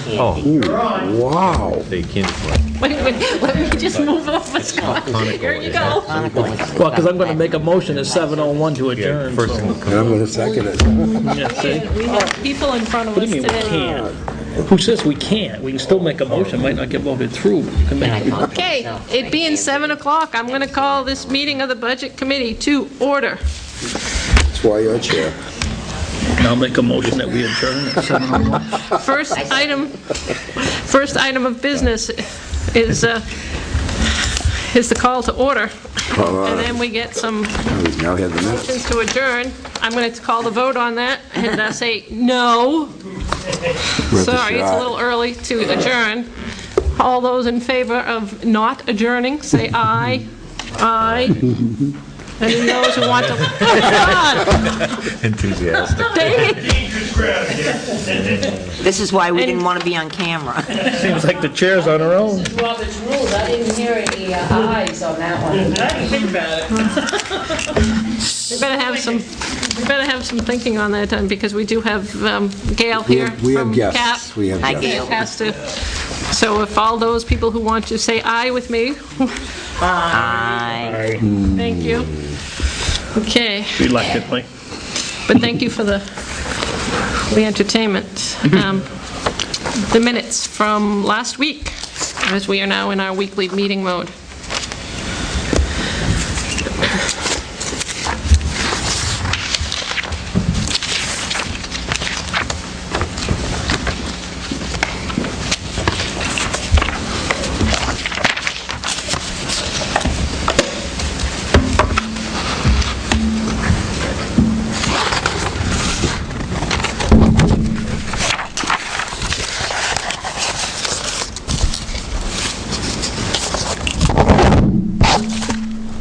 Oh, Wow. they can't. Wait, let me just move over, Scott. Here you go. Well, because I'm going to make a motion at 7:01 to adjourn. First so- thing And I'm going to second it. Yeah, see? We have people in front of What us do you mean we today. can't? Who says we can't? We can still make a motion, might not get voted through, but you can make it. Okay, it being 7 o'clock, I'm going to call this meeting of the Budget Committee to order. That's why you're chair. I'll make a motion that we adjourn at 7:01. First item of business is the call to order. And then we get some We now have the minutes. motions to adjourn. I'm going to call the vote on that and say no. Worth a Sorry, it's a shot. little early to adjourn. All those in favor of not adjourning, say aye. Aye. Any of those who want to... Oh, God! enthusiastic. Dang it. This is why we didn't want to be on camera. Seems like the chair's on her own. Robert's rules, I didn't hear any ayes on that one. We better have some thinking on that, because we do have Gail here We have from guests. CAP. We have Hi, guests. Gail. Has to, so if all those people who want to say aye with me, Aye. thank you. Okay, Reluctantly. but thank you for the entertainment. The minutes from last week, as we are now in our weekly meeting mode.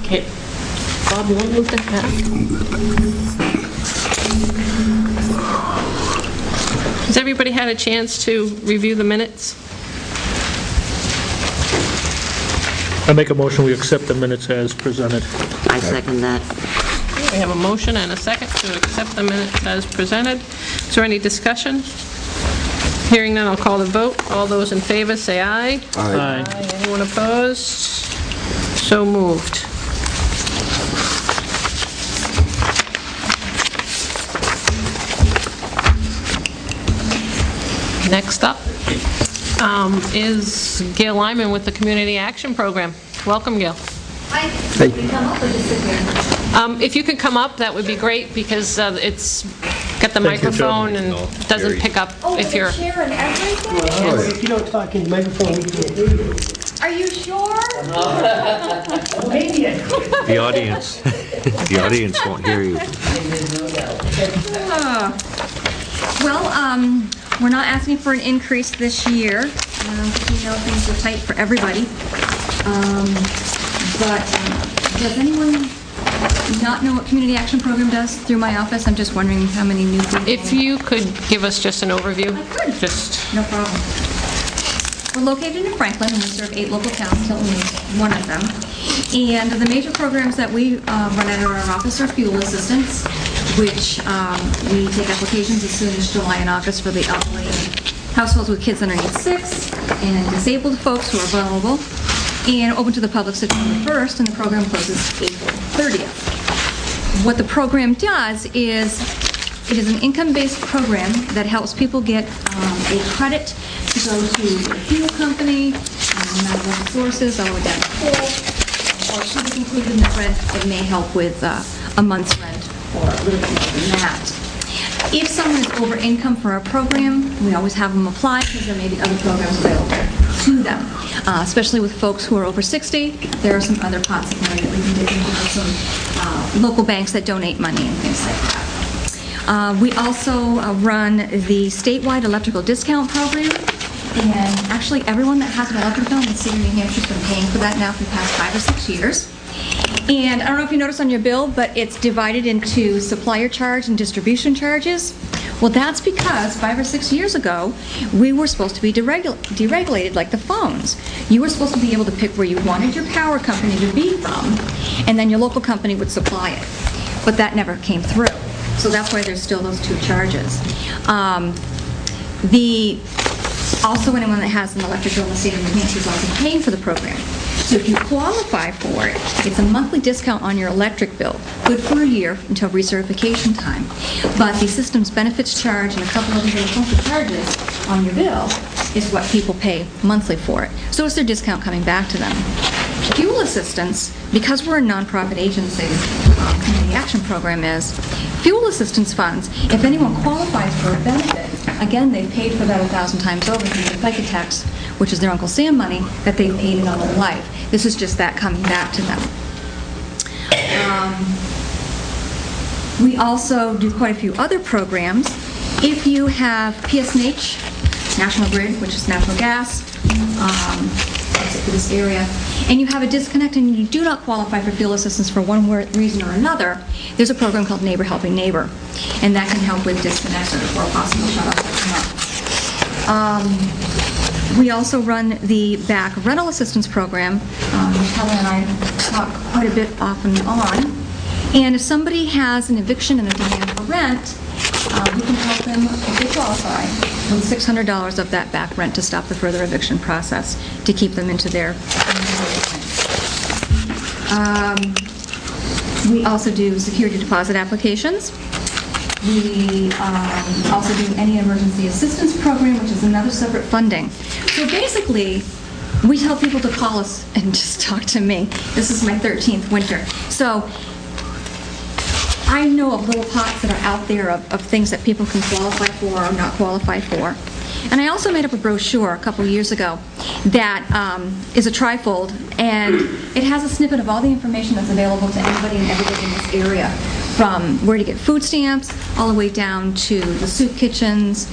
Okay, Bob, you want to move that back? Has everybody had a chance to review the minutes? I make a motion, we accept the minutes as presented. I second that. We have a motion and a second to accept the minutes as presented. Is there any discussion? Hearing none, I'll call the vote. All those in favor, say aye. Aye. Aye. Anyone opposed? So moved. Next up is Gail Lyman with the Community Action Program. Welcome, Gail. Hi, Hey. can you come up or just sit here? If you could come up, that would be great, because it's got the microphone and doesn't pick up Oh, if with you're... a chair and everything? If you don't talk in the microphone, we can't hear you. Are you sure? The audience won't hear you. Well, we're not asking for an increase this year. We know things are tight for everybody. But does anyone not know what Community Action Program does through my office? I'm just wondering how many new people. If you could give us just an overview, just... No problem. We're located in Franklin, and we serve 8 local towns. Tilton is one of them. And the major programs that we run out of our office are fuel assistance, which we take applications as soon as July and August for the elderly and households with kids underneath 6, and disabled folks who are vulnerable, and open to the public September 1st, and the program closes April 30th. What the program does is, it is an income-based program that helps people get a credit to go to a fuel company, no matter what the source is, all the way down to coal, or should be included in the rent, it may help with a month's rent or a little bit more than that. If someone is over income for our program, we always have them apply because there may be other programs available to them. Especially with folks who are over 60, there are some other pots of money that we can dig into, some local banks that donate money and things like that. We also run the statewide electrical discount program, and actually everyone that has an electric bill in the state of New Hampshire has been paying for that now for the past 5 or 6 years. And I don't know if you noticed on your bill, but it's divided into supplier charge and distribution charges. Well, that's because 5 or 6 years ago, we were supposed to be deregulated like the phones. You were supposed to be able to pick where you wanted your power company to be from, and then your local company would supply it. But that never came through. So that's why there's still those 2 charges. The Also, anyone that has an electric bill in the state of New Hampshire is also paying for the program. So if you qualify for it, it's a monthly discount on your electric bill, good for a year until recertification time. But the system's benefits charge and a couple of other monthly charges on your bill is what people pay monthly for it. So it's their discount coming back to them. Fuel assistance, because we're a nonprofit agency, Community Action Program is, fuel assistance funds, if anyone qualifies for a benefit, again, they've paid for that 1,000 times over through the FICA tax, which is their Uncle Sam money that they've paid in all their life. This is just that coming back to them. We also do quite a few other programs. If you have PSNH, National Grid, which is natural gas, that's it for this area, and you have a disconnect and you do not qualify for fuel assistance for one reason or another, there's a program called Neighbor Helping Neighbor, and that can help with disconnects or possible shutoffs that come up. We also run the back rental assistance program, which Helen and I talk quite a bit off and on. And if somebody has an eviction and a demand for rent, we can help them, if they qualify, with $600 of that back rent to stop the further eviction process, to keep them into their we also do security deposit applications. We also do any emergency assistance program, which is another separate funding. So basically, we tell people to call us and just talk to me. This is my 13th winter. So I know of little pots that are out there of things that people can qualify for or not qualify for. And I also made up a brochure a couple years ago that is a trifold, and it has a snippet of all the information that's available to anybody and everybody in this area, from where to get food stamps all the way down to the soup kitchens,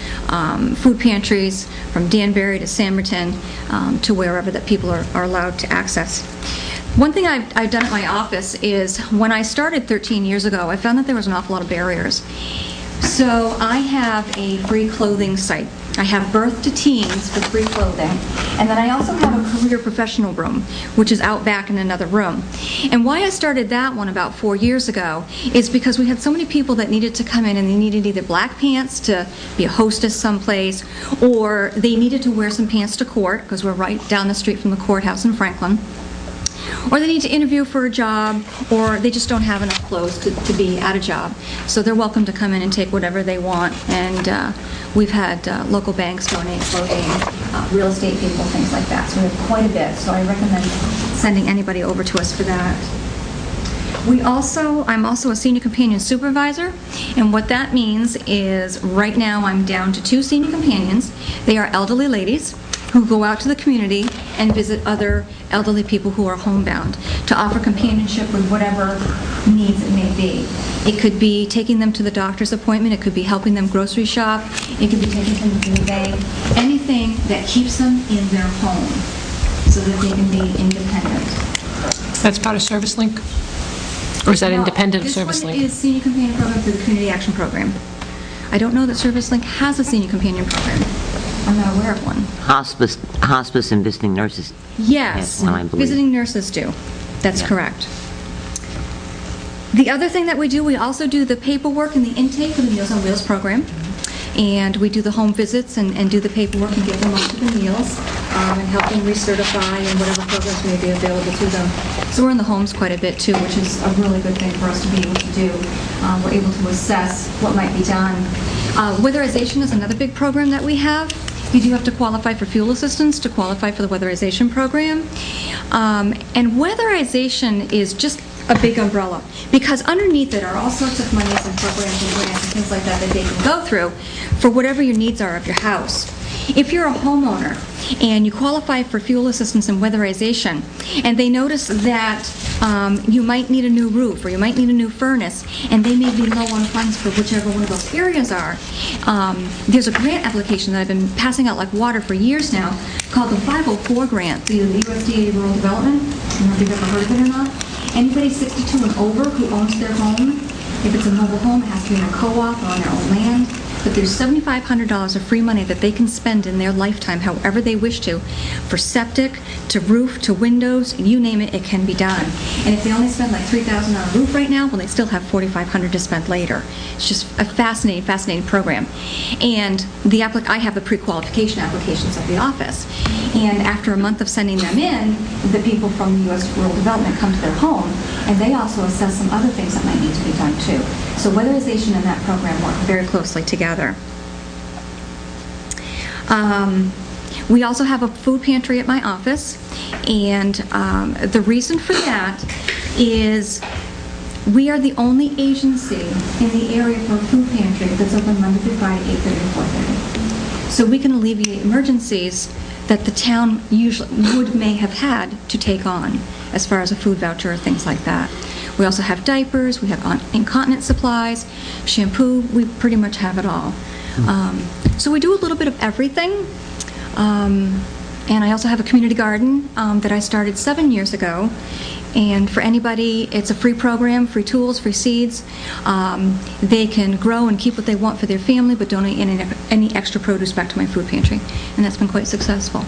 food pantries, from Danbury to Samerton, to wherever that people are allowed to access. One thing I've done at my office is, when I started 13 years ago, I found that there was an awful lot of barriers. So I have a free clothing site. I have birth to teens for free clothing, and then I also have a career professional room, which is out back in another room. And why I started that one about 4 years ago is because we had so many people that needed to come in, and they needed either black pants to be a hostess someplace, or they needed to wear some pants to court, because we're right down the street from the courthouse in Franklin, or they need to interview for a job, or they just don't have enough clothes to be at a job. So they're welcome to come in and take whatever they want, and we've had local banks donate clothing, real estate people, things like that. So we have quite a bit, so I recommend sending anybody over to us for that. I'm also a senior companion supervisor, and what that means is right now I'm down to 2 senior companions. They are elderly ladies who go out to the community and visit other elderly people who are homebound to offer companionship with whatever needs it may be. It could be taking them to the doctor's appointment, it could be helping them grocery shop, it could be taking them to the bank, anything that keeps them in their home so that they can be independent. That's part of Service Link? Or is that independent of Service Link? This one is Senior Companion Program through the Community Action Program. I don't know that Service Link has a Senior Companion Program. I'm not aware of one. Hospice and visiting nurses. Yes, one, I believe. visiting nurses do. That's correct. The other thing that we do, we also do the paperwork and the intake for the Meals on Wheels program. And we do the home visits and do the paperwork and get them onto the meals and help them recertify and whatever programs may be available to them. So we're in the homes quite a bit too, which is a really good thing for us to be able to do. We're able to assess what might be done. Weatherization is another big program that we have. You do have to qualify for fuel assistance to qualify for the weatherization program. And weatherization is just a big umbrella, because underneath it are all sorts of monies and programs and grants and things like that that they can go through for whatever your needs are of your house. If you're a homeowner and you qualify for fuel assistance and weatherization, and they notice that you might need a new roof or you might need a new furnace, and they may be low on funds for whichever one of those areas are, there's a grant application that I've been passing out like water for years now called the 504 grant through the USDA Rural Development. I don't know if you've ever heard of it or not. Anybody 62 and over who owns their home, if it's a mobile home, it has to be in a co-op or on their own land. but there's $7,500 of free money that they can spend in their lifetime however they wish to, for septic, to roof, to windows, you name it, it can be done. And if they only spend like $3,000 on a roof right now, well, they still have $4,500 to spend later. It's just a fascinating, fascinating program. And I have the pre-qualification applications at the office. And after a month of sending them in, the people from the U.S. Rural Development come to their home, and they also assess some other things that might need to be done too. So weatherization and that program work very closely together. We also have a food pantry at my office, and the reason for that is we are the only agency in the area for a food pantry that's open Monday through Friday, 8:30 to 4:30. So we can alleviate emergencies that the town usually may have had to take on, as far as a food voucher or things like that. We also have diapers, we have incontinence supplies, shampoo, we pretty much have it all. So we do a little bit of everything. And I also have a community garden that I started 7 years ago. And for anybody, it's a free program, free tools, free seeds. They can grow and keep what they want for their family, but donate any extra produce back to my food pantry. And that's been quite successful.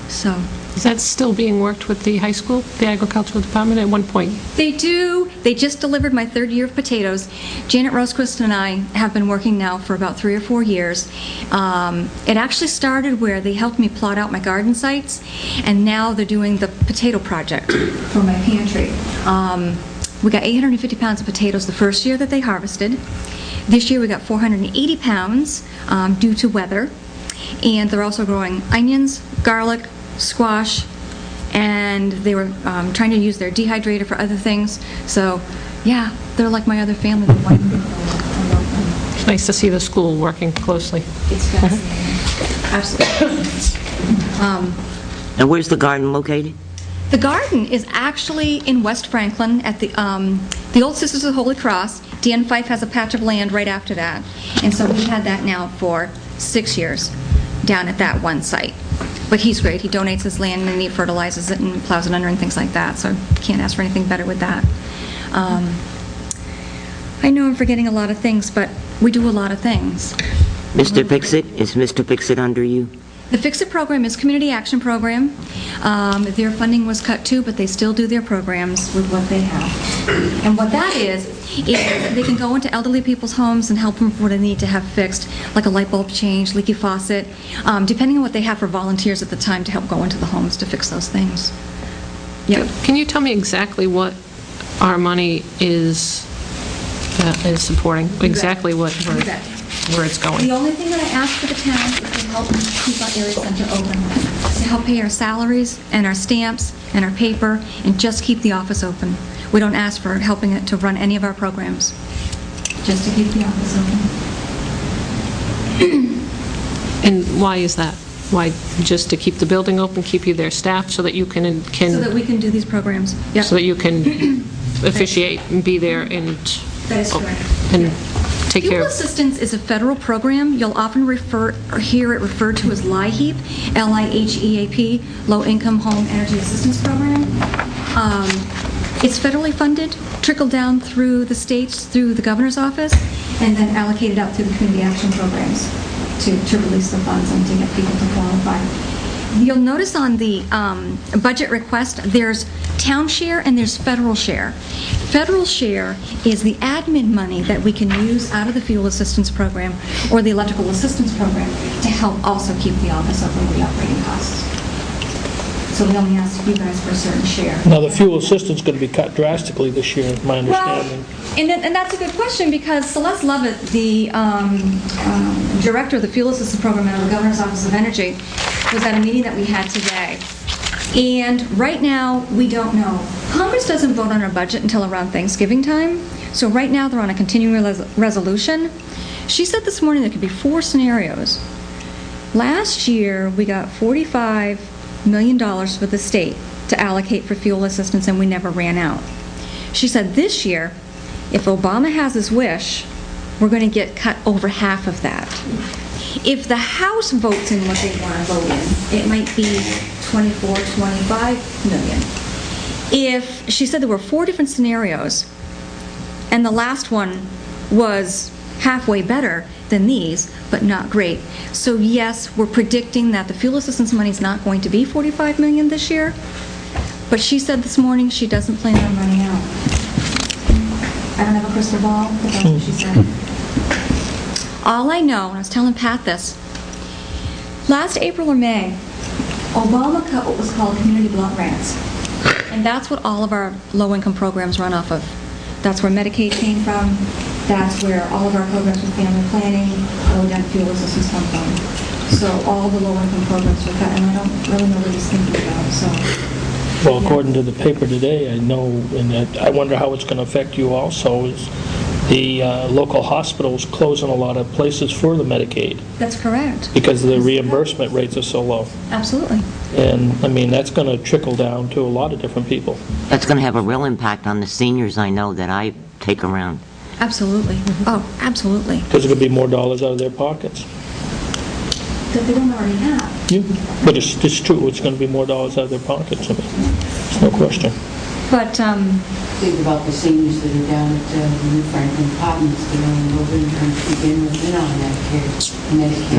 So. Is that still being worked with the high school, the agricultural department at one point? They do. They just delivered my 3rd year of potatoes. Janet Rosequist and I have been working now for about 3 or 4 years. It actually started where they helped me plot out my garden sites, and now they're doing the potato project for my pantry. We got 850 pounds of potatoes the first year that they harvested. This year we got 480 pounds due to weather. And they're also growing onions, garlic, squash, and they were trying to use their dehydrator for other things. So, yeah, they're like my other family. It's nice to see the school working closely. It's fascinating. Absolutely. And where's the garden located? The garden is actually in West Franklin at the Old Sisters of the Holy Cross. Dan Fife has a patch of land right after that. And so we've had that now for 6 years down at that one site. But he's great. He donates his land and he fertilizes it and plows it under and things like that. So can't ask for anything better with that. I know I'm forgetting a lot of things, but we do a lot of things. Mr. Fix-It? Is Mr. Fix-It under you? The Fix-It program is a community action program. Their funding was cut too, but they still do their programs with what they have. And what that is they can go into elderly people's homes and help them with what they need to have fixed, like a light bulb change, leaky faucet, depending on what they have for volunteers at the time to help go into the homes to fix those things. Yep. Can you tell me exactly what our money is supporting? Exactly where it's going? The only thing that I ask for the town is to help keep our area center open, to help pay our salaries and our stamps and our paper, and just keep the office open. We don't ask for helping it to run any of our programs, just to keep the office open. And why is that? Why, just to keep the building open, keep you there staffed so that you can So that we can do these programs. Yep. so that you can officiate and be there and That is correct. and take care Fuel of. assistance is a federal program. You'll often hear it referred to as LIHEAP, L-I-H-E-A-P, Low Income Home Energy Assistance Program. It's federally funded, trickled down through the states, through the governor's office, and then allocated out through the community action programs to release the funds and to get people to qualify. You'll notice on the budget request, there's town share and there's federal share. Federal share is the admin money that we can use out of the fuel assistance program or the electrical assistance program to help also keep the office open with the operating costs. So we only ask you guys for a certain share. Now, the fuel assistance is going to be cut drastically this year, is my understanding. Well, and that's a good question, because Celeste Lovett, the director of the fuel assistance program at the Governor's Office of Energy, was at a meeting that we had today. And right now, we don't know. Congress doesn't vote on our budget until around Thanksgiving time. So right now, they're on a continuing resolution. She said this morning there could be 4 scenarios. Last year, we got $45 million for the state to allocate for fuel assistance, and we never ran out. She said this year, if Obama has his wish, we're going to get cut over half of that. If the House votes in what they want to vote in, it might be 24, 25 million. She said there were 4 different scenarios, and the last one was halfway better than these, but not great. So yes, we're predicting that the fuel assistance money is not going to be $45 million this year, but she said this morning she doesn't plan on running out. I don't have a crystal ball, but that's what she said. All I know, and I was telling Pat this, last April or May, Obama cut what was called community block grants. And that's what all of our low-income programs run off of. That's where Medicaid came from. That's where all of our programs with family planning, low-down fuel assistance come from. So all the low-income programs were cut, and I don't really know what he's thinking about, so. Well, according to the paper today, I know, and I wonder how it's going to affect you also, is the local hospitals closing a lot of places for the Medicaid That's correct. because the reimbursement rates are so low. Absolutely. And, I mean, that's going to trickle down to a lot of different people. That's going to have a real impact on the seniors I know that I take around. Absolutely. Oh, absolutely. Because there's going to be more dollars out of their pockets. That they don't already have. Yeah. But it's true, it's going to be more dollars out of their pockets. I mean, there's no question. But, Think about the seniors that are down at New Franklin Apartments, that are in low income to begin with, they're not on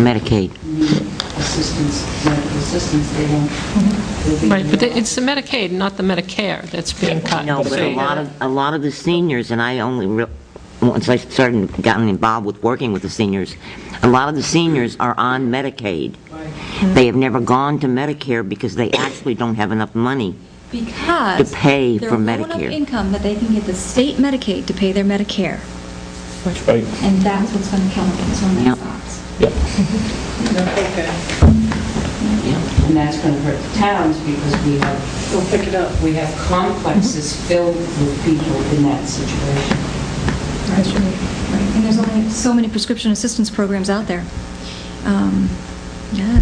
Medicaid. Medicaid. Need assistance, medical assistance, they don't. Right, but it's the Medicaid, not the Medicare that's being cut. No, but a lot of the seniors, and I only, once I started getting involved with working with the seniors, a lot of the seniors are on Medicaid. They have never gone to Medicare because they actually don't have enough money because to pay they're for low enough Medicare. income that they can get the state Medicaid to pay their Medicare. That's right. And that's what's going to kill them, is when that Yep. stops. Yep. And that's going to hurt the towns because we have. They'll pick it up. We have complexes filled with people in that situation. Right. And there's only so many prescription assistance programs out there. Yeah,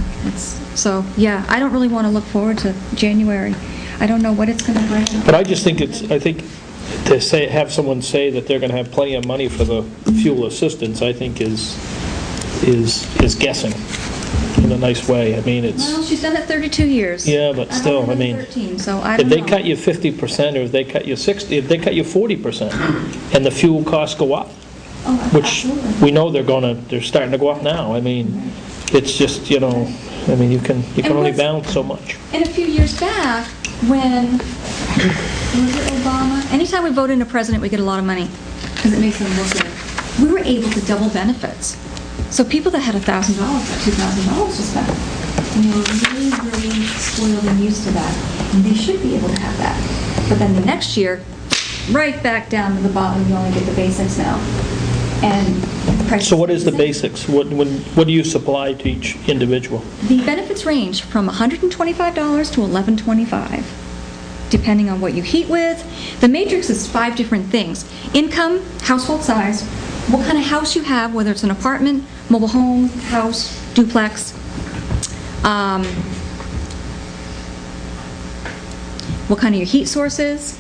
yeah, I don't really want to look forward to January. I don't know what it's going to bring. But I just think to have someone say that they're going to have plenty of money for the fuel assistance, I think is guessing in a nice way. I mean, Well, she's done it 32 years. Yeah, but still, I mean, 13, so I if don't they know. cut you 50% or if they cut you 60%, if they cut you 40% and the fuel costs go up, Oh, which absolutely. we know they're starting to go up now. I mean, it's just, you can only balance so much. And a few years back, when, was it Obama? Anytime we vote in a president, we get a lot of money, because it makes them look good. We were able to double benefits. So people that had $1,000 got $2,000 to spend. And they were really, really spoiled and used to that. And they should be able to have that. But then the next year, right back down to the bottom, you only get the basics now. And the price So what is the same. basics? What do you supply to each individual? The benefits range from $125 to $1,125, depending on what you heat with. The matrix is 5 different things: income, household size, what kind of house you have, whether it's an apartment, mobile home, house, duplex, what kind of your heat source is,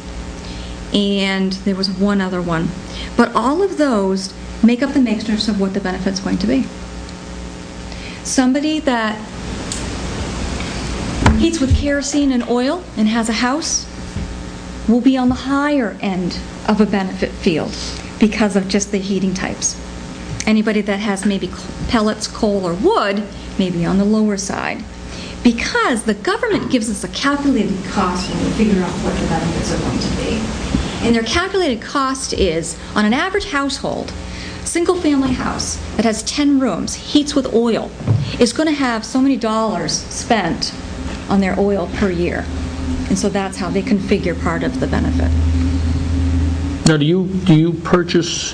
and there was one other one. But all of those make up the matrix of what the benefit's going to be. Somebody that heats with kerosene and oil and has a house will be on the higher end of a benefit field because of just the heating types. Anybody that has maybe pellets, coal, or wood may be on the lower side. Because the government gives us a calculated cost when we figure out what the benefits are going to be. And their calculated cost is, on an average household, single-family house that has 10 rooms, heats with oil, is going to have so many dollars spent on their oil per year. And so that's how they configure part of the benefit. Now, do you purchase,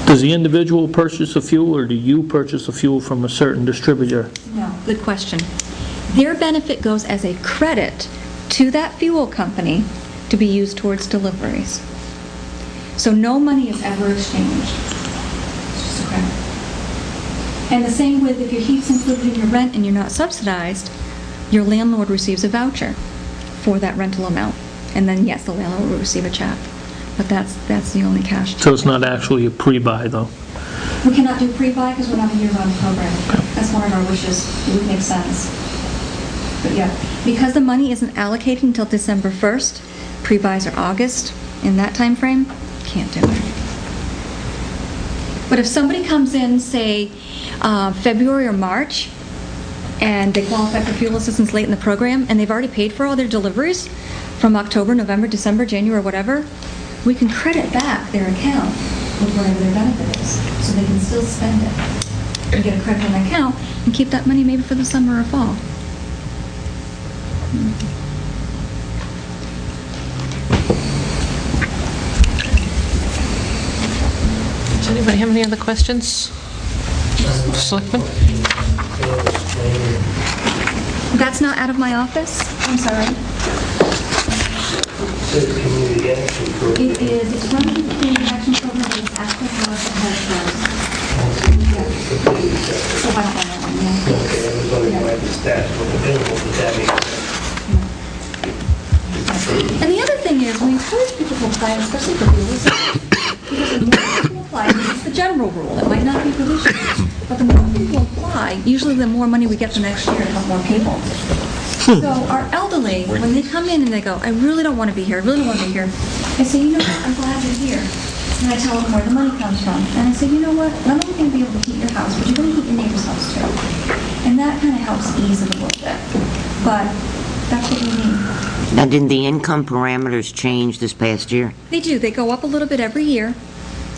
does the individual purchase the fuel, or do you purchase the fuel from a certain distributor? No, good question. Their benefit goes as a credit to that fuel company to be used towards deliveries. So no money is ever exchanged. It's just a credit. And the same with if your heat's included in your rent and you're not subsidized, your landlord receives a voucher for that rental amount. And then, yes, the landlord will receive a check. But that's the only cash. So it's not actually a pre-buy, though? We cannot do pre-buy because we're not a year-round program. That's one of our wishes. It would make sense. But yeah, because the money isn't allocated until December 1st, pre-buys are August, in that time frame, can't do it. But if somebody comes in, say, February or March, and they qualify for fuel assistance late in the program, and they've already paid for all their deliveries from October, November, December, January, whatever, we can credit back their account with whatever their benefit is, so they can still spend it and get a credit on the account and keep that money maybe for the summer or fall. Does anybody have any other questions? Selectmen? That's not out of my office? I'm sorry. It is, it's run through the community action program, but it's actually how it has those. Yeah. So I don't know that one, yeah. Okay, I was wondering why the stats were available, but that makes And the other thing is, we encourage people to apply, especially for fuel assistance, because the more people apply, it's the general rule, it might not be for this year, but the more people apply, usually the more money we get the next year to help more people. So our elderly, when they come in and they go, I really don't want to be here, I really don't want to be here, I say, you know what, I'm glad you're here. And I tell them where the money comes from. And I say, you know what, not only going to be able to heat your house, but you're going to heat your neighbor's house too. And that kind of helps ease it a little bit. But that's what we need. Now, didn't the income parameters change this past year? They do. They go up a little bit every year.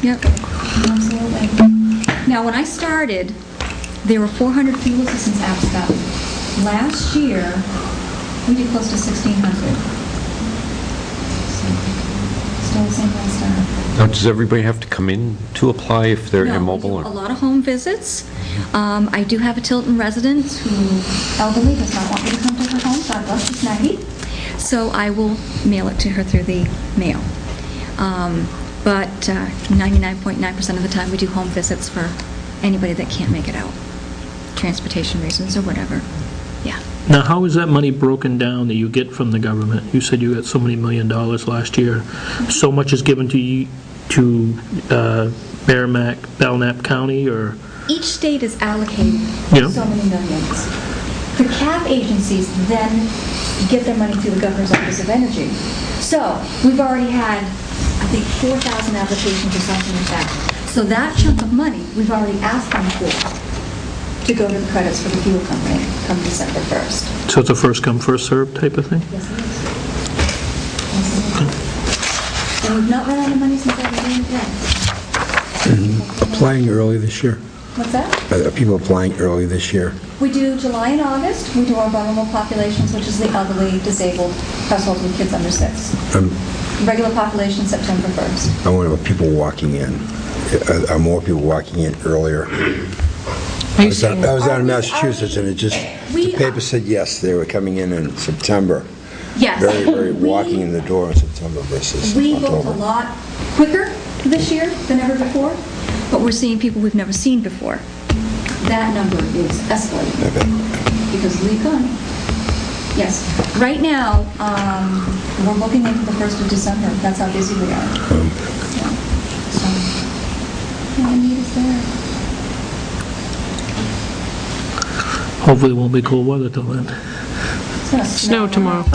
Yep. Absolutely. Now, when I started, there were 400 fuel assistance apps up. Last year, we did close to 1,600. Still the same way I started. Now, does everybody have to come in to apply if they're No, immobile? we do a Or lot of home visits. I do have a Tilton resident who elderly does not want me to come to her home. God bless, she's 90. So I will mail it to her through the mail. But 99.9% of the time, we do home visits for anybody that can't make it out. Transportation reasons or whatever. Yeah. Now, how is that money broken down that you get from the government? You said you got so many $1 million last year. So much is given to you, to Merrimack, Belknap County, or? Each state is allocated Yeah. so many millions. The CAP agencies then get their money through the Governor's Office of Energy. So we've already had, I think, 4,000 applications or something like that. So that chunk of money, we've already asked them for to go to the credits for the fuel company come December 1st. So it's a first come, first served type of thing? Yes, it is. Yes, it is. And we've not run out of money since I began again. Applying early this year? What's that? Are people applying early this year? We do July and August. We do our vulnerable populations, which is the elderly, disabled, households with kids under 6. Regular population, September 1st. I wonder if people walking in. Are more people walking in earlier? I was down in Massachusetts, and the paper said yes, they were coming in September. Yes. Very walking in the door in September versus We booked a October. lot quicker this year than ever before, but we're seeing people we've never seen before. That number is escalating because of the economy. Yes. Right now, we're booking in for the 1st of December. That's how busy we are. Yeah. So, yeah, the need is there. Hopefully it won't be cold weather till then. It's gonna Snow tomorrow.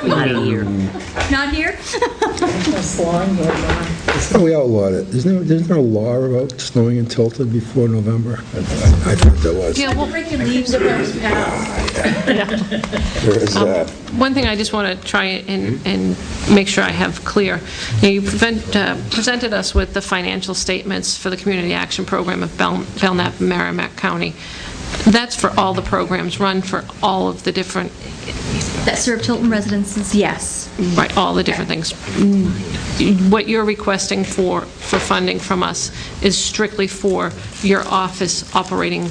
Not here. Not here? Oh, we outlawed it. There's no law about snowing in Tilton before November? I thought there was. Yeah, well, Break your leaves that was passed. There is, one thing I just want to try and make sure I have clear. You presented us with the financial statements for the Community Action Program of Belknap and Merrimack County. That's for all the programs run for all of the different, That serve Tilton residences, yes. right, all the different things. What you're requesting for funding from us is strictly for your office operating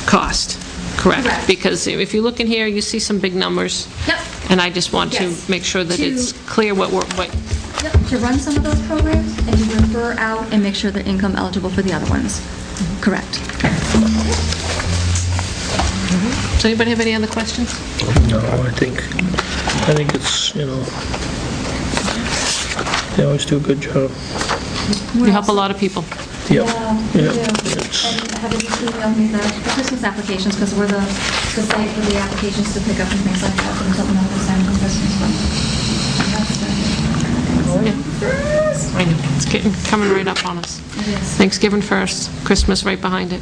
cost, correct? Correct. Because if you look in here, you see some big numbers. Yep. And I just want to Yes. make sure that To- it's clear what Yep, to run some of those programs and to refer out and make sure they're income eligible for the other ones. Correct. Does anybody have any other questions? No, I think it's, they always do a good job. You help a lot of people. Yep. Yeah, we Yep. do. It's- And have you emailed me the Christmas applications, because we're the site for the applications to pick up and things like that, and Tilton Office and Christmas one. That's the first. I know, it's coming right up on us. Thanksgiving first, Christmas right behind it.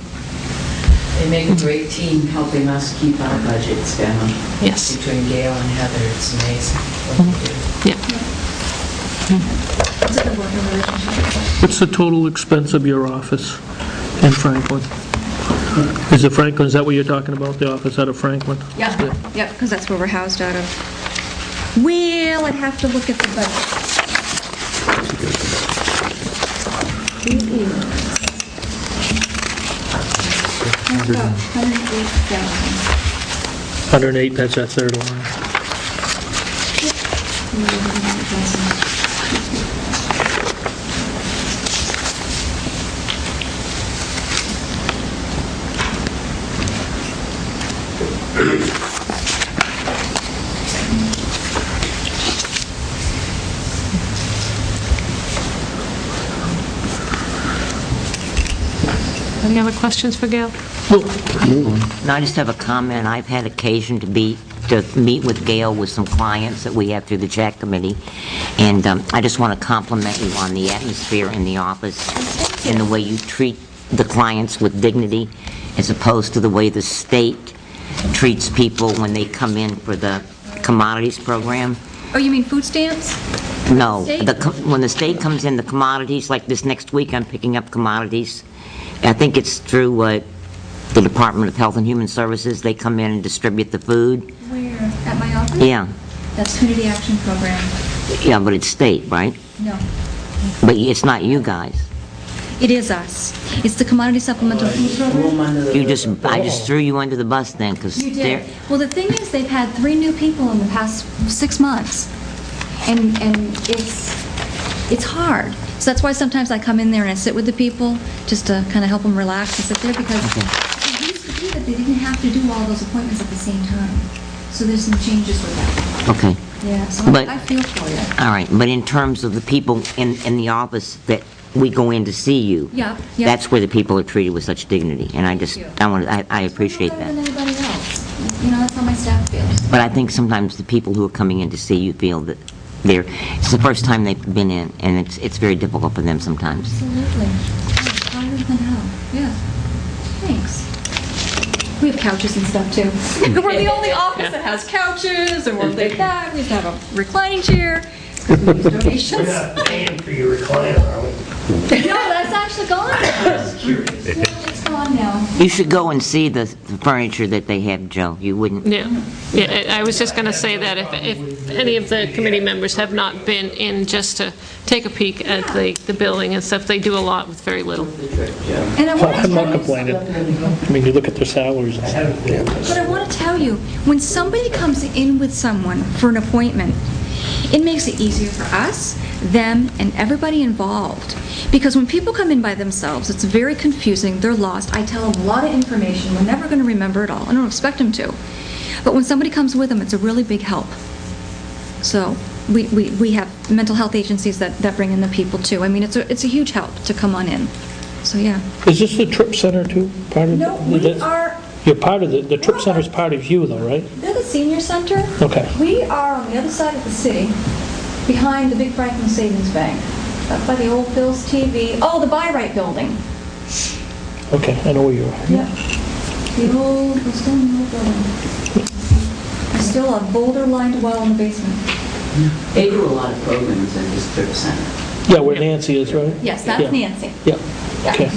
They make a great team helping us keep our budgets down. Yes. Between Gail and Heather, it's amazing what they do. Yeah. It's a good working relationship. What's the total expense of your office in Franklin? Is it Franklin, is that what you're talking about, the office out of Franklin? Yep, yep, because that's where we're housed out of. Well, I'd have to look at the budget. It is about 108,000. 108, that's that third line. Any other questions for Gail? No, I just have a comment. I've had occasion to meet with Gail with some clients that we have through the chat committee, and I just want to compliment you on the atmosphere in the office and the way you treat the clients with dignity, as opposed to the way the state treats people when they come in for the commodities program. Oh, you mean food stamps? No, State? when the state comes in, the commodities, like this next week, I'm picking up commodities. I think it's through the Department of Health and Human Services. They come in and distribute the food. Where? At my office? Yeah, That's Community Action Program. yeah, but it's state, right? No. But it's not you guys. It is us. It's the Commodity Supplemental Food Program. I just threw you under the bus then, because You did. Well, the thing is, they've had 3 new people in the past 6 months, and it's hard. So that's why sometimes I come in there and I sit with the people, just to kind of help them relax and sit there, because it used to be that they didn't have to do all those appointments at the same time. So there's some changes with that. Okay, Yeah, so But- I feel for you. all right, but in terms of the people in the office that we go in to see you, Yeah, yeah. that's where the people are treated with such dignity, and I appreciate Better that. than anybody else. You know, that's how my staff feels. But I think sometimes the people who are coming in to see you feel that it's the first time they've been in, and it's very difficult for them sometimes. Absolutely. Harder than hell. Yeah. Thanks. We have couches and stuff, too. We're the only office that has couches, and we're like that. We have a reclining chair. Donations. We're not paying for your recliner, are we? No, that's actually gone. It's gone now. You should go and see the furniture that they have, Joe. You wouldn't. Yeah, I was just going to say that if any of the committee members have not been in just to take a peek at the building and stuff, they do a lot with very little. And I want to I'm not tell you, complaining. I mean, you look at their salaries. but I want to tell you, when somebody comes in with someone for an appointment, it makes it easier for us, them, and everybody involved. Because when people come in by themselves, it's very confusing, they're lost. I tell them a lot of information, we're never going to remember it all. I don't expect them to. But when somebody comes with them, it's a really big help. So we have mental health agencies that bring in the people too. I mean, it's a huge help to come on in. So, yeah. Is this the trip center too? Part of No, we are, You're part of the trip center's part of you though, right? they're the senior center. Okay. We are on the other side of the city, behind the big Franklin Savings Bank, up by the old Phil's TV. Oh, the Buy Right building. Okay, I know where you are. Yeah. We're still in the old building. There's still a boulder-lined well in the basement. They do a lot of programs at this trip center. Yeah, where Nancy is, right? Yes, that's Yeah. Nancy. Yeah, Yeah. okay.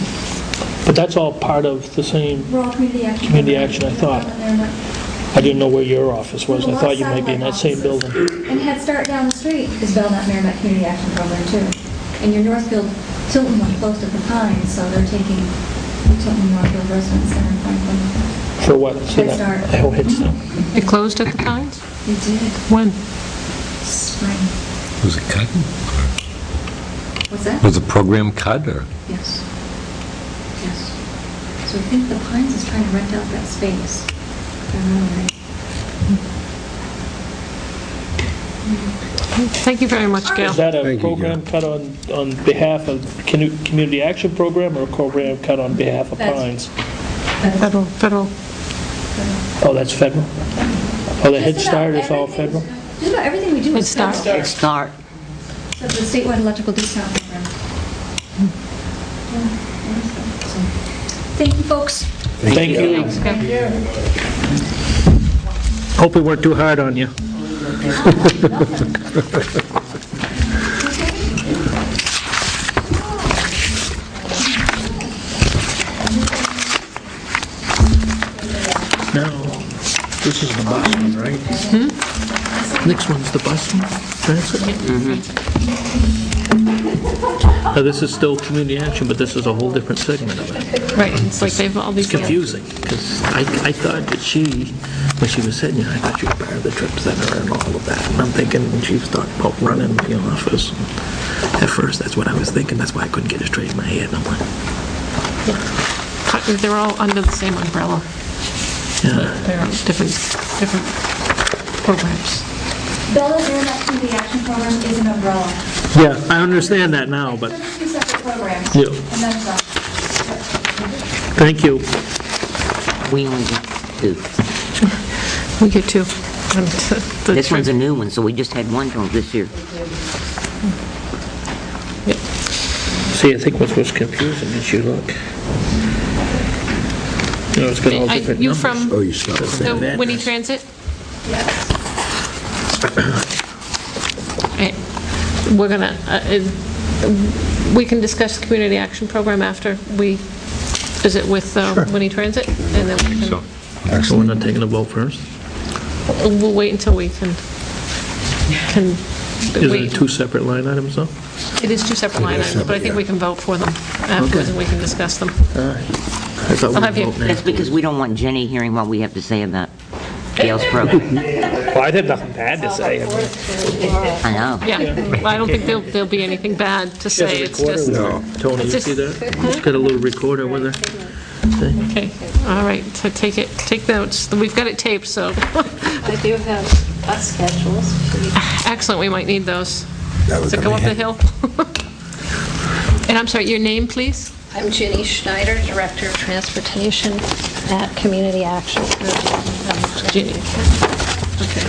But that's all part of the same, We're all community action. Community action, I thought. And I didn't know where your office was. I thought you might be in that same building. Head Start down the street is Belknap Merrimack Community Action Program too. And your Northfield, Tilton one close to the Pines, so they're taking Tilton Northfield residents there in Franklin. For what? So Head that- Start. Oh, Head Start. It closed at the Pines? They did. When? Spring. Was it cut? What's that? Was the program cut, or? Yes. Yes. So I think the Pines is trying to rent out that space. If I remember right. Thank you very much, Gail. Is that a Thank you, program cut on behalf of Community Action Program or a program cut on behalf of That's- Pines? Federal. Oh, that's federal? Oh, the Head Start is all federal? Just about everything we do Head is Start. federal. Start. So the statewide electrical discount program. Thank you, folks. Thank you. Hope we weren't too hard on you. Now, this is the bus one, right? Next one's the bus one, transit? Now, this is still community action, but this is a whole different segment of it. Right, it's like they've all these... It's confusing, because I thought that when she was saying, I thought she was part of the trip center and all of that. And I'm thinking, when she was talking about running the office, at first, that's what I was thinking. That's why I couldn't get it straight in my head. And I'm like... They're all under the same umbrella. Yeah. They're different programs. Bella's Internet Community Action Program is an umbrella. Yeah, I understand that now, but... Those are two separate programs. Yeah. And that's all. Thank you. We only get two. We get two. This one's a new one, so we just had one till this year. See, I think what was confusing is you look. You know, it's got all different You numbers. from Oh, you stopped. the Winnie Transit? Eh, We're gonna, we can discuss the community action program after we visit with Winnie Transit, and then we So, can, So we're not taking a vote first? we'll wait until we can Is wait. it two separate line items, though? It is two separate line items, but I think we can vote for them afterwards, and we can discuss them. All right. I thought we I'll have were you- voting That's after. because we don't want Jenny hearing what we have to say about Gail's program. Well, I had nothing bad to say. I know. Yeah, I don't think there'll be anything bad to She has say, a it's recorder just, with her. Tony, you it's see just- that? She's got a little recorder with her. See? okay, all right, so take notes. We've got it taped, so, I do have bus schedules. excellent, we might need those. That was Does it go up the gonna hill? And I'm sorry, your name, please? I'm Ginny Schneider, Director of Transportation at Community Action. Ginny. Okay.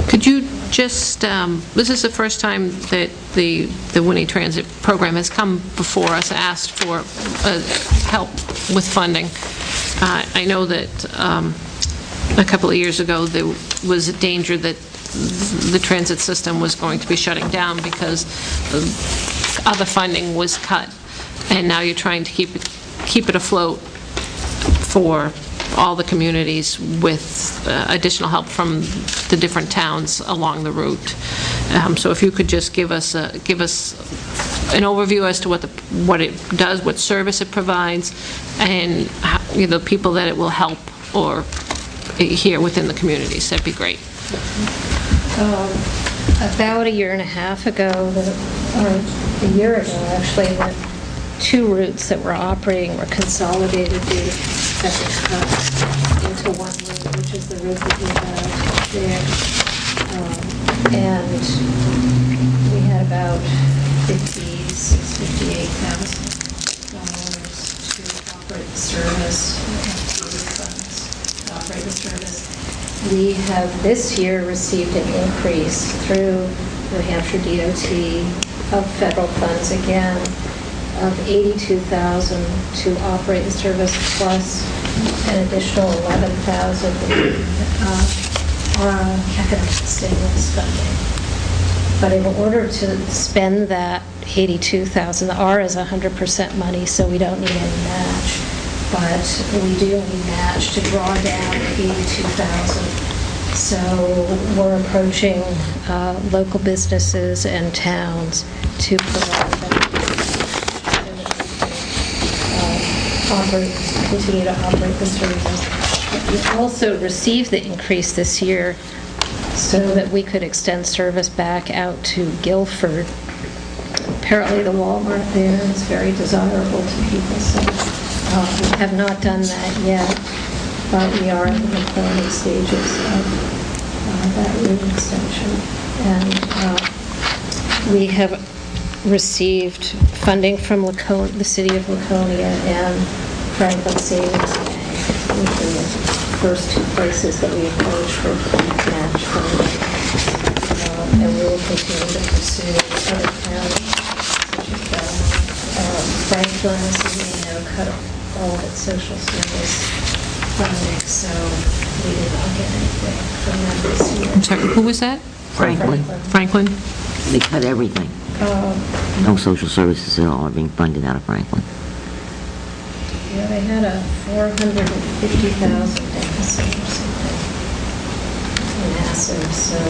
Could you just, this is the first time that the Winnie Transit program has come before us, asked for help with funding. I know that a couple of years ago, there was a danger that the transit system was going to be shutting down because other funding was cut, and now you're trying to keep it afloat for all the communities with additional help from the different towns along the route. So if you could just give us an overview as to what it does, what service it provides, and how, the people that it will help or here within the communities, that'd be great. About a year and a half ago, or a year ago, actually, the two routes that were operating were consolidated due to traffic cuts into one route, which is the route that we have there. And we had about $58,000 to operate the service, funds to operate the service. We have this year received an increase through New Hampshire DOT of federal funds again of $82,000 to operate the service, plus an additional $11,000 economic stimulus funding. But in order to spend that $82,000, the R is 100% money, so we don't need any match. But we do need match to draw down $82,000. So we're approaching local businesses and towns to provide them, continue to operate the service. We also received the increase this year so that we could extend service back out to Guilford. Apparently the Walmart there is very desirable to people, so We have not done that yet, but we are in the planning stages of that route extension. And we have received funding from the city of Laconia and Franklin Savings Bank, which are the first two places that we approach for match funding. And we will continue to pursue other counties, such as Belmont. Franklin, as you may know, cut all of its social service funding, so we did not get anything from them this year. I'm sorry, who was that? Franklin. Franklin? They cut everything. No social services at all are being funded out of Franklin. Yeah, they had a $450,000 deficit or something. Massive, so.